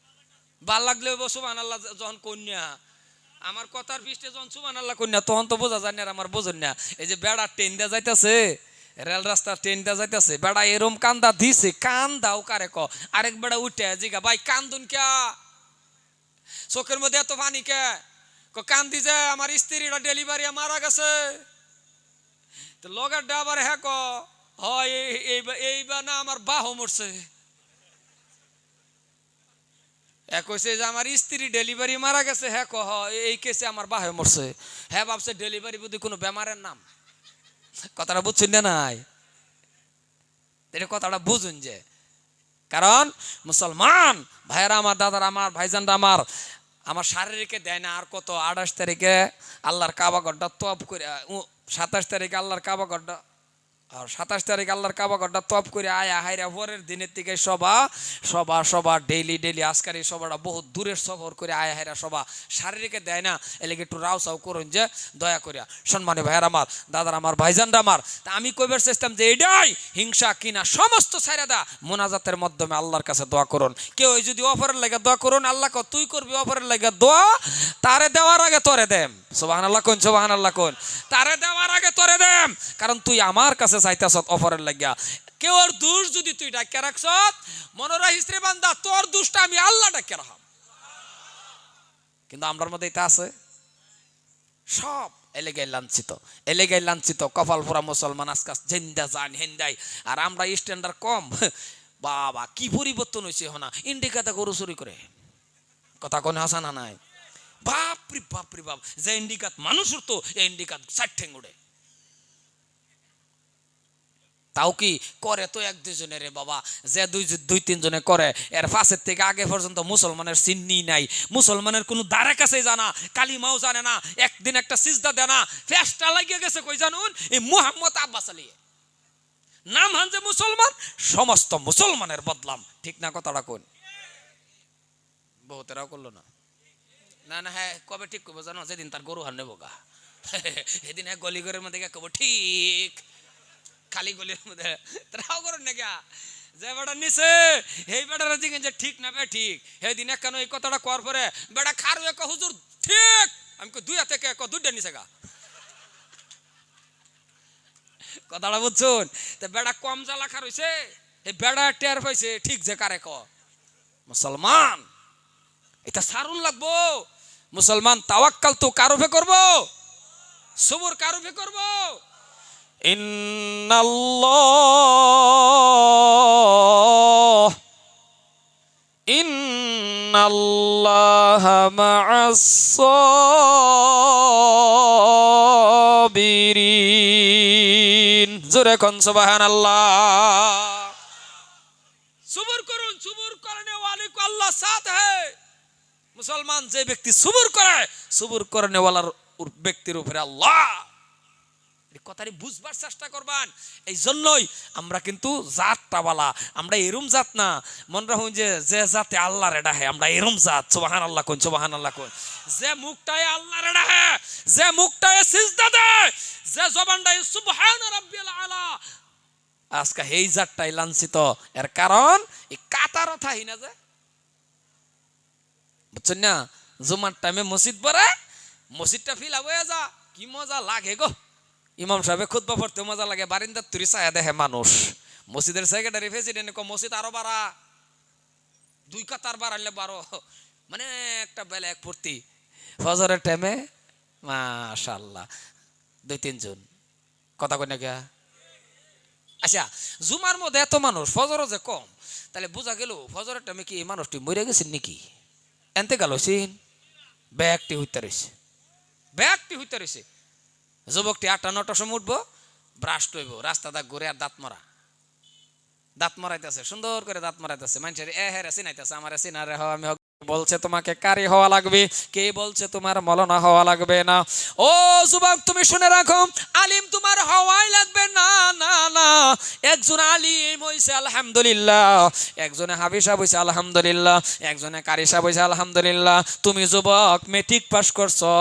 ভাল লাগলে সুবহানাল্লাহ যখন কন্যা আমার কথার পৃষ্ঠে যখন সুবহানাল্লাহ কন্যা তখন তো বোঝা যায় না আমার বোঝুন না। এই যে বেড়া ট্রেন দেওয়া যাইতেছে, রেল রাস্তা ট্রেন দেওয়া যাইতেছে, বেড়া এরম কান্দা দিছে, কান্দাও কারে ক আরেক বেড়া উঠে জিগা ভাই কান্দুন কে, চোখের মধ্যে এত পানি কে? কান্দি যে আমার স্ত্রীরা ডেলিভারি মারা গেছে। তো লগের ডাবার হ্যাঁ ক হয় এইবার না আমার বাহ মরছে। কইছে যে আমার স্ত্রী ডেলিভারি মারা গেছে, হ্যাঁ কহ এই কেসে আমার বাহে মরছে। হ্যাঁ ভাবছে ডেলিভারি বুদ্ধি কোনো বেমারের নাম। কথাটা বুঝছেন না নাই? এটা কথাটা বুঝুন যে, কারণ মুসলমান ভাইয়েরা আমার, দাদারা আমার, ভাইজানরা আমার শারীরিকে দেয় না। আর কত 28 তারিখে আল্লাহর কাবা ঘরটা তপ করে, 27 তারিখে আল্লাহর কাবা ঘরটা, আর 27 তারিখ আল্লাহর কাবা ঘরটা তপ করে আয়া হাইরা পরের দিনের থেকে সবা ডেইলি আজকার এই সবাটা বহুত দূরের সফর করে আয়া হাইরা সবা শারীরিকে দেয় না। এলাকা একটু রাও চাও করুন যে দয়া করিয়া। সম্মানী ভাইয়ার আমার, দাদার আমার, ভাইজানরা আমার, তা আমি কইবার চেষ্টাম যে এটাই হিংসা কিনা সমস্ত ছাইরা দা মোনাজাতের মাধ্যমে আল্লাহর কাছে দোয়া করুন। কেউ যদি অফারের লাগে দোয়া করুন, আল্লাহ তুই করবি অফারের লাগে দোয়া, তারে দেওয়ার আগে তোরে দেম। সুবহানাল্লাহ কোন, সুবহানাল্লাহ কোন। তারে দেওয়ার আগে তোরে দেম, কারণ তুই আমার কাছে চাইতাছ অফারের লাগিয়া। কেউ ওর দোষ যদি তুই ডাক্কে রাখছ, মনে রাখিস রে বান্দা, তোর দোষটা আমি আল্লাহ ডাক্কে রাখাম। কিন্তু আমরার মধ্যে এটা আছে সব এলেগাই লাঞ্ছিত কপাল পোড়া মুসলমান আজকাল জেন্দা জান হেন্দাই। আর আমরা স্ট্যান্ডার্ড কম। বাবা কি পরিবর্তন হয়েছে হনা, ইন্ডিকাতে গরু চুরি করে, কথা কোন হাসানা নাই। বাপরি বাপ, যে ইন্ডিকাত মানুষের তো এই ইন্ডিকাত 4 ঠ্যাং উড়ে। তাও কি করে তো 1-2 জনের রে বাবা, যে 2-3 জনে করে, এর পাশের থেকে আগে পর্যন্ত মুসলমানের চিহ্নি নাই, মুসলমানের কোনো দ্বারে কাছে জানা, কালিমাও জানে না, একদিন একটা সিজদা দেয় না, ফেসটা লাগিয়ে গেছে কই জানুন, এই মুহাম্মদ আব্বাস আলী নাম হান যে মুসলমান, সমস্ত মুসলমানের বদলাম। ঠিক না কথাটা কোন? বহুতেরাও করলো না। না হ্যাঁ, কবে ঠিক করবো জানো? যেদিন তার গরু হার নেবো গা, সেদিন হ্যাঁ গলি ঘরের মধ্যে কব ঠিক, খালি গলির মধ্যে তারাও করেন না গা, যে বেটা নিছে এই বেটারা জিজ্ঞেস যে ঠিক না বে ঠিক। সেদিন কেন এই কথাটা কর পরে বেটা খারু এক হুজুর ঠিক, আমি 2 হাতে 2টা নিছে গা, কথাটা বুঝছুন? তো বেটা কম জ্বালা খার হইছে, এই বেটা টের পাইছে ঠিক যে কারে ক মুসলমান, এটা সারুন লাগবো। মুসলমান তাওয়াক্কাল তো কারুফে করবো, সবর কারুফে করবো। ইন্নাল্লাহ মা'আস সাবিরিন। জোরে কোন সুবহানাল্লাহ। সবর করুন, সবর করনে ওয়ালি কো আল্লাহ সাথ হ্যায়। মুসলমান যে ব্যক্তি সবর করে, সবর করনে ওয়ালার ব্যক্তির উপরে আল্লাহ। কথাটি বুঝবার চেষ্টা করবেন। এই জন্যই আমরা কিন্তু জাতটা বলা, আমরা এরম জাত না। মনে রাখুন যে জাতে আল্লাহর এটা হে, আমরা এরম জাত। সুবহানাল্লাহ কোন, সুবহানাল্লাহ কোন। যে মুখটায় আল্লাহর এটা হে, যে মুখটায় সিজদা দেয়, যে জবানটায় সুবহান রাব্বিয়াল আলা, আজকে এই জাতটাই লাঞ্ছিত। এর কারণ এই কাতারও থাই না, যে বুঝছেন না, জুমার টাইমে মসজিদ পড়ে, মসজিদটা ফিল হয়ে যা, কি মজা লাগে গো। ইমাম সাহেব খুতবা পড়তে মজা লাগে, বারিন্দার তুরি ছায়া দেখে মানুষ। মসজিদের সেক্রেটারি প্রেসিডেন্ট মসজিদ আরো বাড়া, 2 কাতার বাড়াইলে 12, মানে একটা বেলা এক ফুর্তি। ফজরের টাইমে মাশাআল্লাহ 2-3 জন, কথা কই না কে? আচ্ছা, জুমার মধ্যে এত মানুষ, ফজরও যে কম, তাহলে বোঝা গেল ফজরের টাইমে কি এই মানুষটি মরে গেছেন নাকি? এনতে গেল সিন ব্যাগটি হইতে রয়েছে। যুবকটি 8-9টার সময় উঠবো, ব্রাশ করব, রাস্তাটা ঘুরে আর দাঁত মারাইতেছে, সুন্দর করে দাঁত মারাইতেছে। মানুষের হ্যাঁ চিনাইতেছে, আমার চিনারে হওয়া আমি বলছে তোমাকে কারি হওয়া লাগবে, কে বলছে তোমার মলনা হওয়া লাগবে না। ও যুবক তুমি শুনে রাখো, আলিম তোমার হওয়াই লাগবে না, না না। একজন আলিম হইছে আলহামদুলিল্লাহ, একজনে হাফেজ সাহেব হইছে আলহামদুলিল্লাহ, একজনে কারি সাহেব হইছে আলহামদুলিল্লাহ। তুমি যুবক মেট্রিক পাস করছো,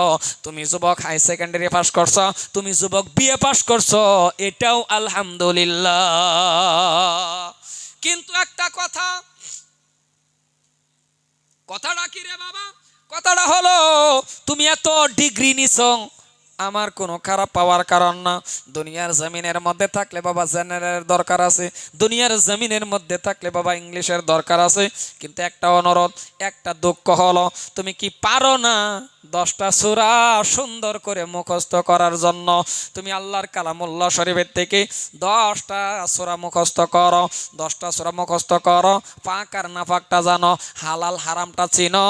তুমি যুবক হাই সেকেন্ডারি পাস করছো, তুমি যুবক বিএ পাস করছো, এটাও আলহামদুলিল্লাহ। কিন্তু একটা কথাটা কি রে বাবা? কথাটা হলো তুমি এত ডিগ্রি নিছো, আমার কোনো খারাপ পাওয়ার কারণ না। দুনিয়ার জমিনের মধ্যে থাকলে বাবা জেনারেলের দরকার আছে, দুনিয়ার জমিনের মধ্যে থাকলে বাবা ইংলিশের দরকার আছে। কিন্তু একটা অনুরোধ, একটা দুঃখ হলো তুমি কি পারো না 10টা সূরা সুন্দর করে মুখস্থ করার জন্য তুমি আল্লাহর কালামুল্লাহ শরীফের থেকে 10টা সূরা মুখস্থ করো। 10টা সূরা মুখস্থ করো, পাক আর নাপাকটা জানো, হালাল হারামটা চিনো,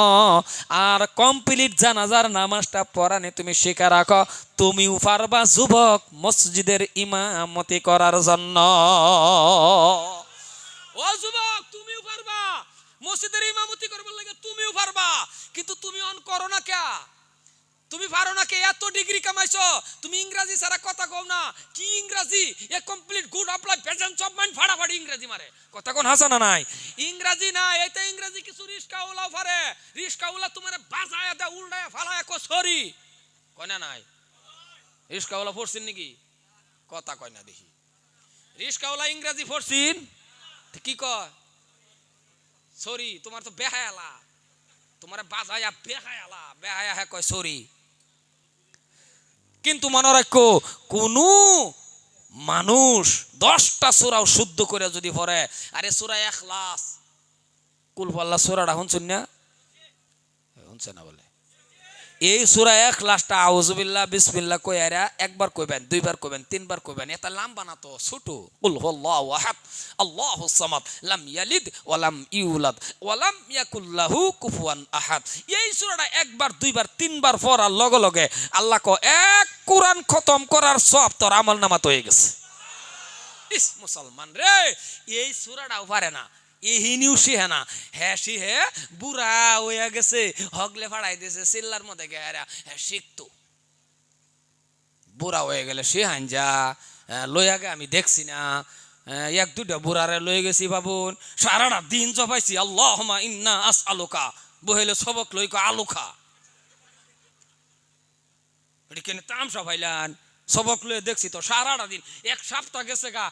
আর কমপ্লিট জানাজার নামাজটা পড়ানি তুমি শিখে রাখো। তুমিও পারবা যুবক মসজিদের ইমামতি করার জন্য। ও যুবক, তুমিও পারবা মসজিদের ইমামতি করবার লাগে, তুমিও পারবা, কিন্তু তুমি অন করো না কে? তুমি পারো না কে? এত ডিগ্রি কামাইছো, তুমি ইংরেজি ছাড়া কথা কও না। কি ইংরেজি? এ complete good apply present of mind ফাড়াফাড়ি ইংরেজি মারে। কথা কোন হাসানা নাই? ইংরেজি না, এইটা ইংরেজি কিছু রিস্কাওয়ালাও পারে। রিস্কাওয়ালা তোমারে বাজায়া দে, উল্টায়া ফালায়া কো সরি কয় না নাই? রিস্কাওয়ালা পড়ছেন নাকি? কথা কয় না দেখি। রিস্কাওয়ালা ইংরেজি পড়ছেন? কি কয়? সরি। তোমার তো বেহায়ালা, তোমার বাজায়া বেহায়ালা, বেহায়া হ্যাঁ কয় সরি। কিন্তু মনে রাখো, কোন মানুষ 10টা সূরাও শুদ্ধ করে যদি পড়ে, আরে সূরা ইখলাস, কুল আল্লাহ সূরাটা শুনছেন না? শুনছেন না বলে? এই সূরা ইখলাসটা আউযুবিল্লাহ বিসমিল্লাহ কইরা একবার কইবেন, দুইবার কইবেন, তিনবার কইবেন। এটা লম্বা না তো, ছোট। কুল হুয়াল্লাহু আহাদ আল্লাহুস সামাদ লাম ইয়ালিদ ওয়া লাম ইউলাদ ওয়া লাম ইয়াকুল লাহু কুফুয়ান আহাদ। এই সূরাটা একবার, দুইবার, তিনবার পড়ার লগে লগে আল্লাহ কো এক কোরআন খতম করার সওয়াব তোর আমলনামাতে হয়ে গেছে। ইস মুসলমান রে, এই সূরাটাও পারে না, এহিনিও শিহে না। হ্যাঁ শিহে, বুড়া হইয়া গেছে, হগলে ফাড়াই দিয়েছে সিল্লার মধ্যে গেরা। হ্যাঁ শিখতো, বুড়া হয়ে গেলে শিহান যা লইয়া গে আমি দেখছি না। এক দুটা বুড়ারে লয়ে গেছি বাবুন, সারাটা দিন জপাইছি আল্লাহুম্মা ইন্না আসআলুকা, বহেলে সবক লই কো আলু খা। এটি কেন তামসা ভাইলান? সবক লয়ে দেখছি তো সারাটা দিন, এক সপ্তাহ গেছে গা,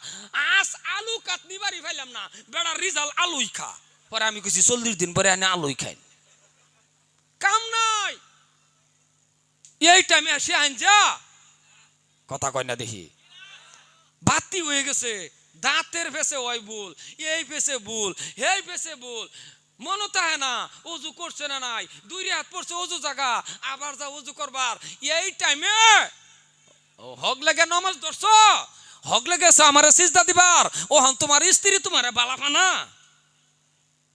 আস আলু কাটনি বাড়ি ফাইলাম না, বেড়ার রিজাল্ট আলুই খা। পরে আমি কইছি 40 দিন পরে আনে আলুই খাই, কাম নাই। এই টাইমে আসে আইন যা, কথা কয় না দেখি। বাতি হয়ে গেছে, দাঁতের ফেসে ওই ভুল, এই ফেসে ভুল, এই ফেসে ভুল, মনে তাহে না অজু করছে না নাই, 2 হাত পড়ছে অজু জায়গা, আবার যা অজু করবার। এই টাইমে হক লেগে নামাজ ধরছ, হক লেগেছে আমার সিজদা দিবার, ও হন তোমার স্ত্রী তোমার বালাফানা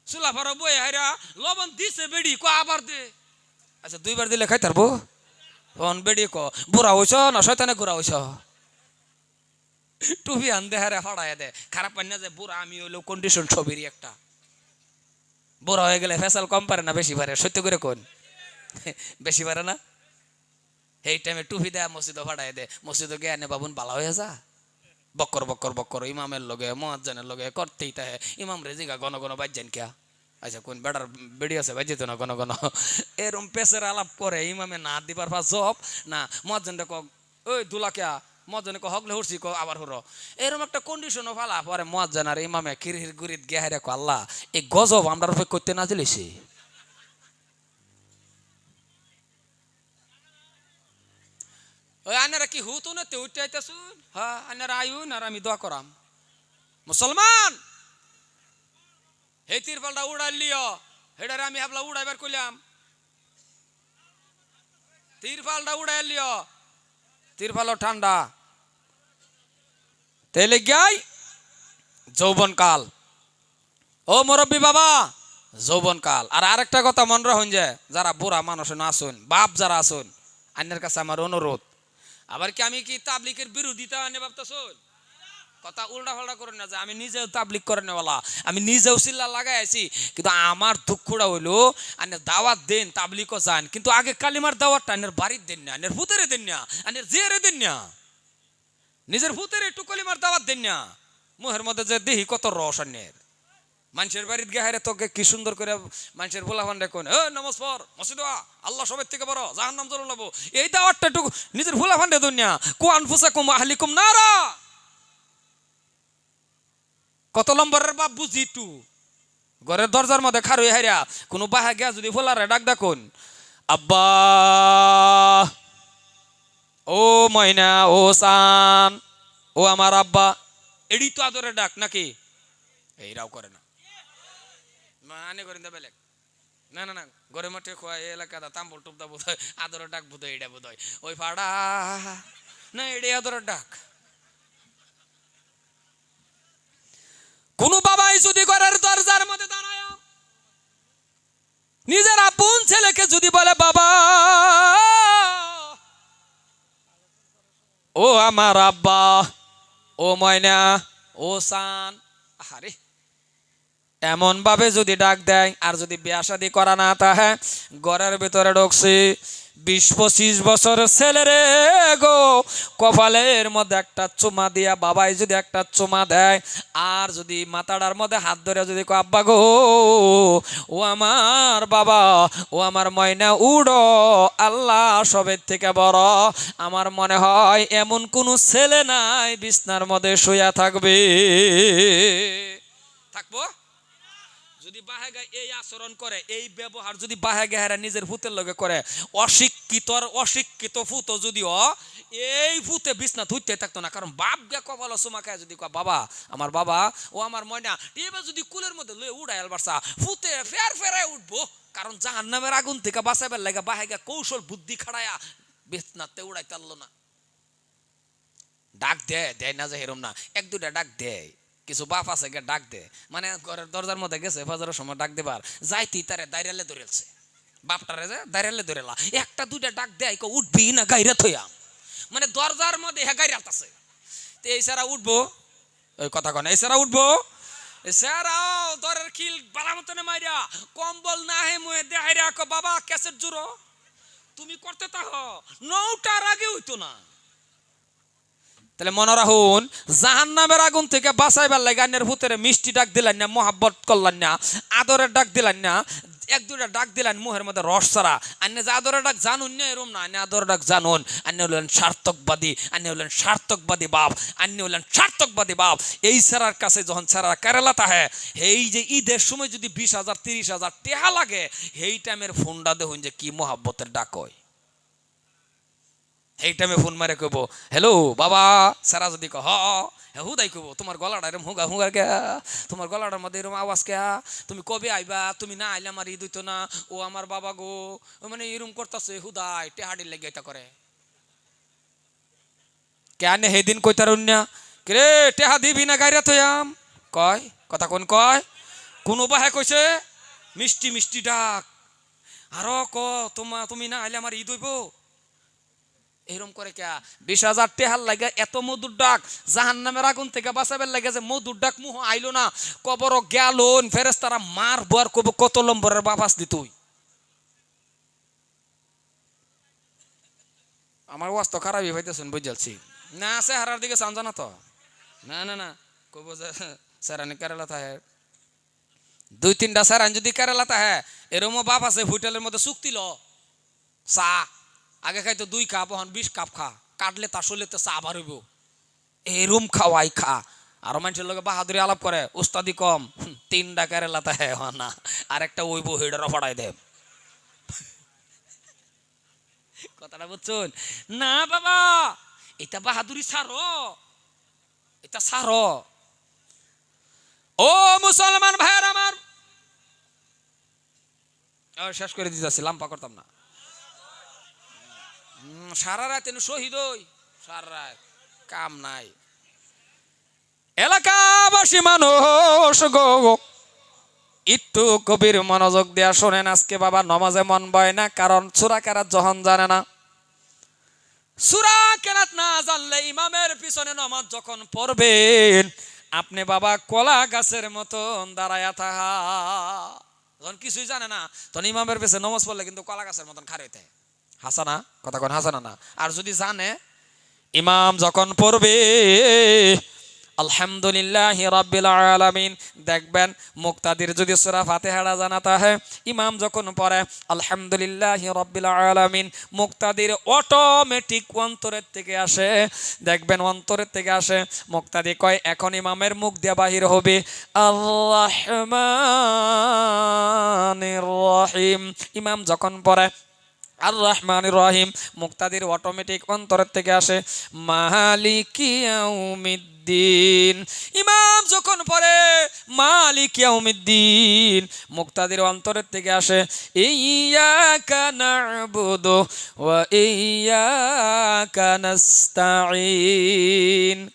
সুলাফার বই হাইরা লবণ দিছে বেড়ি কো আবার দে। আচ্ছা 2বার দিলে খাই তারবো? হন বেড়ি ক বুড়া হইছ না শয়তানে গুড়া হইছ? টুপি আন দে হারে হড়াই দে, খারাপ পাই না যে বুড়া আমি হইলেও কন্ডিশন ছবিরই একটা। বুড়া হয়ে গেলে ফেসাল কম পারে না বেশি পারে? সত্য করে কোন? বেশি পারে না? এই টাইমে টুপি দেয় মসজিদে ফাড়াই দে, মসজিদে গে আনে বাবুন বালা হয়ে যা, বক্কর বক্কর বক্কর ইমামের লগে মুয়াজ্জিনের লগে করতেই তাহে। ইমাম রেজিগা ঘন ঘন বাজ্জান কিয়া? আচ্ছা কোন বেড়ার বেড়ি আছে বাজ্জিত না ঘন ঘন, এরম পেছের আলাপ করে ইমামে না দিবার পা জব না। মুয়াজ্জিন ক ওই দুলা কিয়া? মুয়াজ্জিন ক হগলে হুরছি ক আবার হুর। এরম একটা কন্ডিশনও ফালা পরে মুয়াজ্জিন আর ইমামে কিরহির গুরিত গেহারে ক আল্লাহ এই গজব আমরা রূপে করতে না দিলেছি। ওই আনারা কি হুতো না তে উঠতে আইতাছুন? হ্যাঁ আনারা আইউন আর আমি দোয়া করাম। মুসলমান হে তিরপালটা উড়াই লিও, হেডারে আমি হাবলা উড়াইবার কইলাম, তিরপালটা উড়াই লিও, তিরপালও ঠান্ডা। তেলে গাই যৌবন কাল, ও মুরব্বী বাবা, যৌবন কাল। আর আরেকটা কথা মনে রাখুন, যে যারা বুড়া মানুষ না আসুন, বাপ যারা আসুন, আইনের কাছে আমার অনুরোধ, আবার কি আমি কি তাবলিকের বিরোধিতা আনে ভাবতেছুন? কথা উল্টা ফাল্টা করেন না, যে আমি নিজেও তাবলিক করে নেওয়ালা, আমি নিজেও চিল্লা লাগাই আছি। কিন্তু আমার দুঃখটা হইলো আনের দাওয়াত দেন, তাবলিকও যান, কিন্তু আগে কালিমার দাওয়াতটা আনের বাড়ির দেন না, আনের ভূতেরে দেন না, আনের জেরে দেন না, নিজের ভূতের একটু কালিমার দাওয়াত দেন না। মুহের মধ্যে যে দেহি কত রস আনের, মানুষের বাড়িতে গে হারে তোকে কি সুন্দর করে মানুষের বলা ফান্ডে কোন নমস পর মসজিদ আল্লাহ সবের থেকে বড় জাহান্নাম জ্বলে নেবো, এই দাওয়াতটা একটু নিজের ভোলা ফান্ডে দুনিয়া কো আনফুসাকুম আহলিকুম নারা। কত নম্বরের বাপ বুঝি টু ঘরের দরজার মধ্যে খার হয়ে হারিয়া কোনো বাহা গিয়া যদি ফোলারে ডাক ডাকুন, আব্বা, ও ময়না, ও সান, ও আমার আব্বা, এডি তো আদরের ডাক নাকি? এইরাও করে না, মানে করেন বেলেগ না না না, ঘরে মাঠে খোয়া এই এলাকাটা তাম্বল টুপদা বোধ হয়, আদরের ডাক বোধ হয়, এটা বোধ হয় ওই ফাড়া না, এটাই আদরের ডাক। কোন বাবাই যদি ঘরের দরজার মধ্যে দাঁড়ায় নিজের আপন ছেলেকে যদি বলে বাবা ও আমার আব্বা, ও ময়না, ও সান, আরে এমন ভাবে যদি ডাক দেয়, আর যদি বিয়া শাদী করা না তাহে ঘরের ভিতরে ঢুকছি 20-25 বছরের ছেলে রে গো, কপালের মধ্যে একটা চুমা দিয়া বাবাই যদি একটা চুমা দেয়, আর যদি মাথাটার মধ্যে হাত ধরে যদি কয় আব্বা গো, ও আমার বাবা, ও আমার ময়না উড়ো, আল্লাহ সবের থেকে বড়, আমার মনে হয় এমন কোন ছেলে নাই বিছনার মধ্যে শুয়া থাকবে। থাকবো যদি বাহেগা এই আচরণ করে, এই ব্যবহার যদি বাহেগা হেরা নিজের ভূতের লগে করে, অশিক্ষিত ভূত যদিও এই ভূতে বিছনা ধুইতে থাকতো না, কারণ বাপ গে কপাল চুমা খায় যদি কয় বাবা, আমার বাবা, ও আমার ময়না, এবার যদি কুলের মধ্যে লয়ে উড়াই আলবারসা ভূতে ফের ফেরায় উঠবো, কারণ জাহান্নামের আগুন থেকে বাঁচাবার লাগে বাহেগা কৌশল বুদ্ধি খাড়ায়া বিছনাতে উড়াইতে পারলো না। ডাক দেয় না যে হেরম না, 1-2টা ডাক দেয়, কিছু বাপ আছে গে ডাক দে, মানে ঘরের দরজার মধ্যে গেছে বাজারের সময় ডাক দেবার যাইতি তারে দাইরালে ধরেছে, বাপটারে যে দাইরালে ধরেলা, 1-2টা ডাক দেয় উঠবি না গাইরা থইয়া, মানে দরজার মধ্যে হ্যাঁ গাইরাত আছে, তো এই সারা উঠবো, ওই কথা কন এই সারা উঠবো, সারাও দরের খিল বালা মতনে মাইরা কম্বল না হে মুয়ে দেহাইরা কো বাবা ক্যাসেট জুড়ো, তুমি করতে তাহ 9টার আগে হইতো না। তাহলে মনে রাখুন, জাহান্নামের আগুন থেকে বাঁচাইবার লাগে আন্যের ভূতের মিষ্টি ডাক দিলেন না, মোহাব্বত করলেন না, আদরের ডাক দিলেন না, 1-2টা ডাক দিলেন মুহের মধ্যে রস ছাড়া, আন্যে যে আদরের ডাক জানুন না এরম না, আন্যে আদরের ডাক জানুন, আন্যে হলেন সার্থকবাদী, আন্যে হলেন সার্থকবাদী বাপ, আন্যে হলেন সার্থকবাদী বাপ। এই ছাড়ার কাছে যখন ছাড়া কেরালা তাহে, এই যে ঈদের সময় যদি 20,000-30,000 টেহা লাগে, এই টাইমের ফোনটা দেখুন যে কি মোহাব্বতের ডাক হয়। এই টাইমে ফোন মারে কইব হ্যালো বাবা, সারা যদি কহ হুদাই কইব তোমার গলাটা এরম হুগা হুগার কে, তোমার গলাটার মধ্যে এরম আওয়াজ কে, তুমি কবে আইবা, তুমি না আইলে আমার ঈদ হইতো না, ও আমার বাবা গো, মানে এরম করতেছে হুদাই টেহাডির লেগে এটা করে। কেন সেদিন কইতারুন না রে টেহা দিবি না গাইরা থইয়াম, কয় কথা কোন কয়, কোন বাহে কইছে মিষ্টি মিষ্টি ডাক, আরো ক তুমি না আইলে আমার ঈদ হইব, এরম করে কে 20,000 টেহার লাগে এত মধুর ডাক, জাহান্নামের আগুন থেকে বাঁচাবার লাগে যে মধুর ডাক মুহ আইলো না, কবর গেল ফেরেশতারা মার বার কব কত লম্বরের বাপাস দি তুই। আমার ওয়াজ তো খারাপই হইতেছেন বুঝালছি না, আছে হারার দিকে চান জানা তো না না না, কব যে স্যারানি কেরালা থাকে 2-3টা স্যারান যদি কেরালা থাকে, এরমও বাপ আছে হোটেলের মধ্যে চুক্তি ল চা আগে খাইতো 2 কাপ, এখন 20 কাপ খা, কাটলে তা শরীরে চা আবার হইব, এরম খাওয়াই খা, আর মানুষের লোকে বাহাদুরি আলাপ করে উস্তাদি কম, 3টা কেরালাতে হ্যাঁ না, আর একটা ওইব হেডারও ফড়াই দেব, কথাটা বুঝছেন না বাবা, এটা বাহাদুরি ছাড়ো, এটা ছাড়ো। ও মুসলমান ভাইয়ের আমার, শেষ করে দিতেছি, লাম্পা করতাম না, সারা রাত শহীদ হই, সারা রাত কাম নাই। এলাকাবাসী মানুষ গো, একটু কবির মনোযোগ দেয়া শোনেন, আজকে বাবা নমাজে মন বয় না, কারণ সূরা কেরাত যখন জানে না, সূরা কেরাত না জানলে ইমামের পিছনে নামাজ যখন পড়বেন, আপনি বাবা কলা গাছের মতন দাঁড়ায়া থাকা, যখন কিছুই জানে না তখন ইমামের পিছনে নামাজ পড়লে কিন্তু কলা গাছের মতন খাড়ে হইতে হাসানা, কথা কোন হাসানা না, আর যদি জানে ইমাম যখন পড়বে আলহামদুলিল্লাহি রাব্বিল আলামিন, দেখবেন মুক্তাদির যদি সূরা ফাতিহা জানাতা হয়, ইমাম যখন পড়ে আলহামদুলিল্লাহি রাব্বিল আলামিন, মুক্তাদির অটোমেটিক অন্তরের থেকে আসে, দেখবেন অন্তরের থেকে আসে, মুক্তাদি কয় এখন ইমামের মুখ দিয়ে বাহির হবে আর রহমানির রহিম, ইমাম যখন পড়ে আর রহমানির রহিম, মুক্তাদির অটোমেটিক অন্তরের থেকে আসে মালিকি ইয়াউমিদ্দিন, ইয়াউমিদ্দিন। ইমাম যখন পড়ে মালিক ইয়াউমিদ্দিন, মুক্তাদির অন্তরের থেকে আসে ইয়্যাকা না'বুদু ওয়া ইয়্যাকা নাস্তাঈন।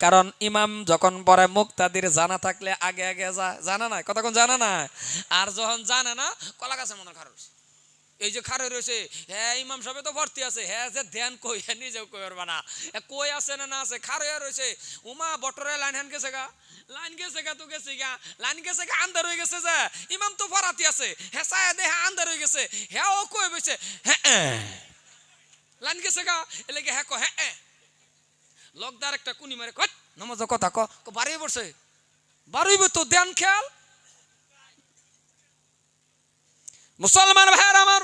কারণ ইমাম যখন পড়ে মুক্তাদির জানা থাকলে আগে আগে জানা নাই, কতক্ষণ জানা নাই, আর যখন জানে না কলা গাছে মনে খারাপ। এই যে খারে রয়েছে, হ্যাঁ ইমাম সাহেব তো ভর্তি আছে, হ্যাঁ যে ধ্যান কই নিজেও কই পারবা না, কই আছে না আছে খারে রয়েছে। উমা বটরে লাইন হ্যান গেছে গা, লাইন গেছে গা, তো গেছে গা, লাইন গেছে গা, আন্ধার হয়ে গেছে যে ইমাম তো ফরাতি আছে, হ্যাঁ সায়া দেহা আন্ধার হয়ে গেছে, হ্যাঁ ও কই বইছে, হ্যাঁ লাইন গেছে গা, এলে হ্যাঁ কো হ্যাঁ লগদার একটা কুনি মারে কত নামাজ কথা ক বাড়ি পড়ছে, বাড়িবে তো ধ্যান খেয়াল। মুসলমান ভাইয়ের আমার,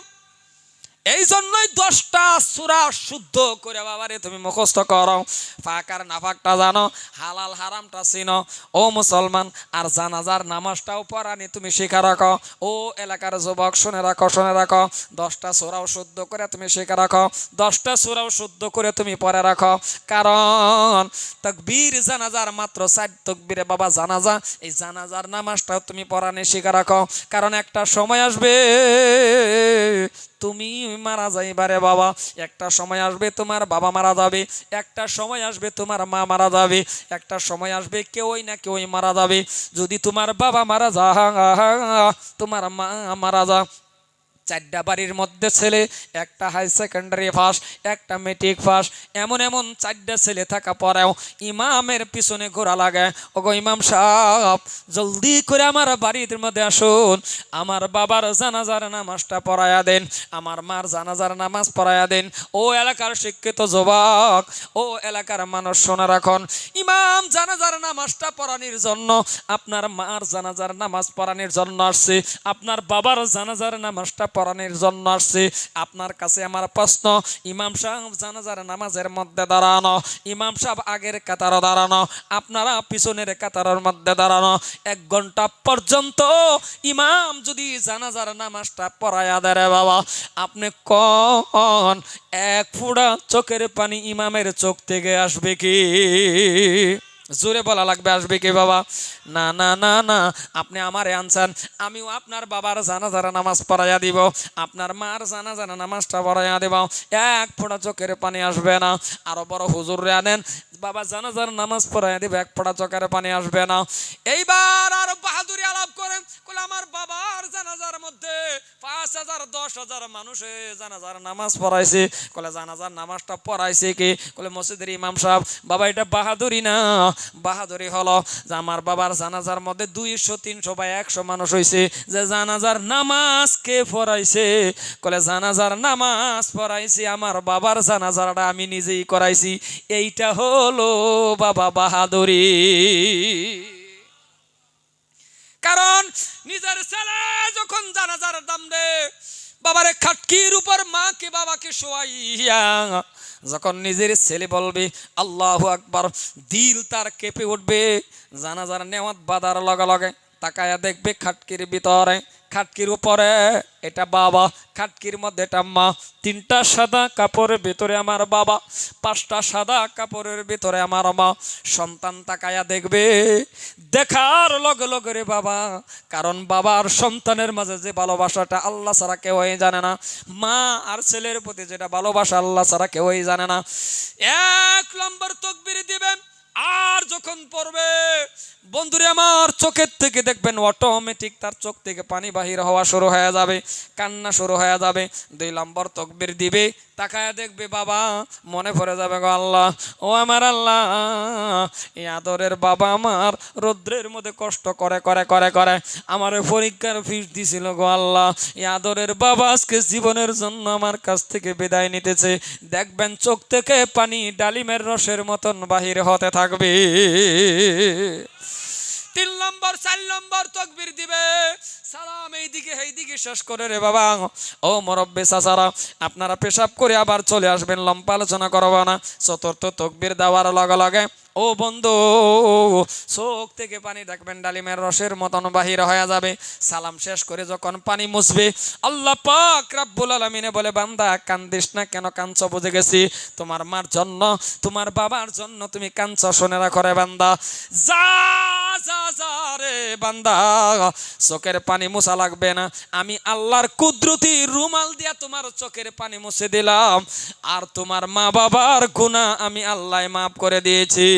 এই জন্যই 10টা সূরা শুদ্ধ করে বাবারে তুমি মুখস্থ করো, ফাঁকার নাফাকটা জানো, হালাল হারামটা চিনো ও মুসলমান। আর জানাজার নামাজটাও পড়ানি তুমি শিখা রাখো, ও এলাকার যুবক শুনে রাখো, শুনে রাখো। 10টা সূরাও শুদ্ধ করে তুমি শিখা রাখো, 10টা সূরাও শুদ্ধ করে তুমি পড়ে রাখো। কারণ তাকবীর জানাজার মাত্র 4 তাকবীরে বাবা জানাজা, এই জানাজার নামাজটাও তুমি পড়ানি শিখা রাখো। কারণ একটা সময় আসবে তুমি মারা যাইবারে বাবা, একটা সময় আসবে তোমার বাবা মারা যাবে, একটা সময় আসবে তোমার মা মারা যাবে, একটা সময় আসবে কেউই না কেউই মারা যাবে। যদি তোমার বাবা মারা যা, তোমার মা মারা যা, 4টা বাড়ির মধ্যে ছেলে, একটা হাই সেকেন্ডারি পাস, একটা মেট্রিক পাস, এমন এমন 4টা ছেলে থাকা পরেও ইমামের পিছনে ঘোরা লাগে। ওগো ইমাম সাহেব জলদি করে আমার বাড়ির মধ্যে আসুন, আমার বাবার জানাজার নামাজটা পড়ায়া দেন, আমার মার জানাজার নামাজ পড়ায়া দেন। ও এলাকার শিক্ষিত যুবক, ও এলাকার মানুষ শোনা রাখুন, ইমাম জানাজার নামাজটা পড়ানোর জন্য, আপনার মার জানাজার নামাজ পড়ানোর জন্য আসছে, আপনার বাবার জানাজার নামাজটা পড়ানোর জন্য আসছে। আপনার কাছে আমার প্রশ্ন, ইমাম সাহেব জানাজার নামাজের মধ্যে দাঁড়ানো, ইমাম সাহেব আগের কাতারে দাঁড়ানো, আপনারা পিছনের কাতারের মধ্যে দাঁড়ানো, 1 ঘন্টা পর্যন্ত ইমাম যদি জানাজার নামাজটা পড়ায়া দেয় বাবা, আপনি কোন 1 ফোঁটা চোখের পানি ইমামের চোখ থেকে আসবে কি? জোরে বলা লাগবে, আসবে কি বাবা? না না না না, আপনি আমারে আনছেন, আমিও আপনার বাবার জানাজার নামাজ পড়াইয়া দিব, আপনার মার জানাজার নামাজটা পড়াইয়া দেব, 1 ফোঁটা চোখের পানি আসবে না। আরো বড় হুজুরে আনেন, বাবা জানাজার নামাজ পড়াইয়া দিব, 1 ফোঁটা চোখের পানি আসবে না। এইবার আরো বাহাদুরি আলাপ করেন, বলে আমার বাবার জানাজার মধ্যে 5,000 10,000 মানুষে জানাজার নামাজ পড়াইছে, বলে জানাজার নামাজটা পড়াইছে কি? বলে মসজিদের ইমাম সাহেব। বাবা এটা বাহাদুরি না, বাহাদুরি হলো যে আমার বাবার জানাজার মধ্যে 200 300 বা 100 মানুষ হয়েছে, যে জানাজার নামাজ কে পড়াইছে? বলে জানাজার নামাজ পড়াইছি আমার বাবার জানাজারটা আমি নিজেই করাইছি। এইটা হলো বাবা বাহাদুরি। কারণ নিজের ছেলে যখন জানাজার দাম দে, বাবারে খাটকির উপর মাকে বাবাকে শোয়াইয়া যখন নিজের ছেলে বলবে আল্লাহু আকবার, দিল তার কেঁপে উঠবে। জানাজার নেওয়াত বাঁধার লগে লগে তাকায়া দেখবে খাটকির ভিতরে, খাটকির উপরে এটা বাবা, খাটকির মধ্যে এটা মা, 3টা সাদা কাপড়ের ভিতরে আমার বাবা, 5টা সাদা কাপড়ের ভিতরে আমার মা। সন্তান তাকায়া দেখবে, দেখার লগে লগে রে বাবা, কারণ বাবার সন্তানের মাঝে যে ভালোবাসাটা আল্লাহ ছাড়া কেউই জানে না, মা আর ছেলের প্রতি যেটা ভালোবাসা আল্লাহ ছাড়া কেউই জানে না। 1 নম্বর তাকবীর দিবেন, আর যখন পড়বে বন্ধুরে আমার চোখের থেকে দেখবেন অটোমেটিক তার চোখ থেকে পানি বাহির হওয়া শুরু হয়ে যাবে, কান্না শুরু হয়ে যাবে। 2 নম্বর তাকবীর দিবে, তাকায়া দেখবে বাবা, মনে পড়ে যাবে গো আল্লাহ, ও আমার আল্লাহ, এই আদরের বাবা আমার রৌদ্রের মধ্যে কষ্ট করে করে করে করে আমার পরীক্ষার ফিস দিছিল গো আল্লাহ, এই আদরের বাবা আজকে জীবনের জন্য আমার কাছ থেকে বিদায় নিতেছে। দেখবেন চোখ থেকে পানি ডালিমের রসের মতন বাহির হতে থাকবে। 3 নম্বর 4 নম্বর তাকবীর দিবে, সালাম এইদিকে এইদিকে শেষ করে রে বাবা, ও মুরব্বি চাচারা আপনারা পেশাব করে আবার চলে আসবেন, লম্বা আলোচনা করব না। 4র্থ তাকবীর দেওয়ার লগে লগে ও বন্ধু, চোখ থেকে পানি দেখবেন ডালিমের রসের মতন বাহির হয়ে যাবে। সালাম শেষ করে যখন পানি মুছবে, আল্লাহ পাক রব্বুল আলামিনে বলে, বান্দা কান্দিস না কেন, কাঁদছ বুঝে গেছি, তোমার মার জন্য, তোমার বাবার জন্য তুমি কাঁদছ, শুনে রাখো রে বান্দা। যা যা যা রে বান্দা, চোখের পানি মুছা লাগবে না, আমি আল্লাহর কুদরতি রুমাল দিয়া তোমার চোখের পানি মুছে দিলাম, আর তোমার মা বাবার গুনাহ আমি আল্লাহ মাফ করে দিয়েছি।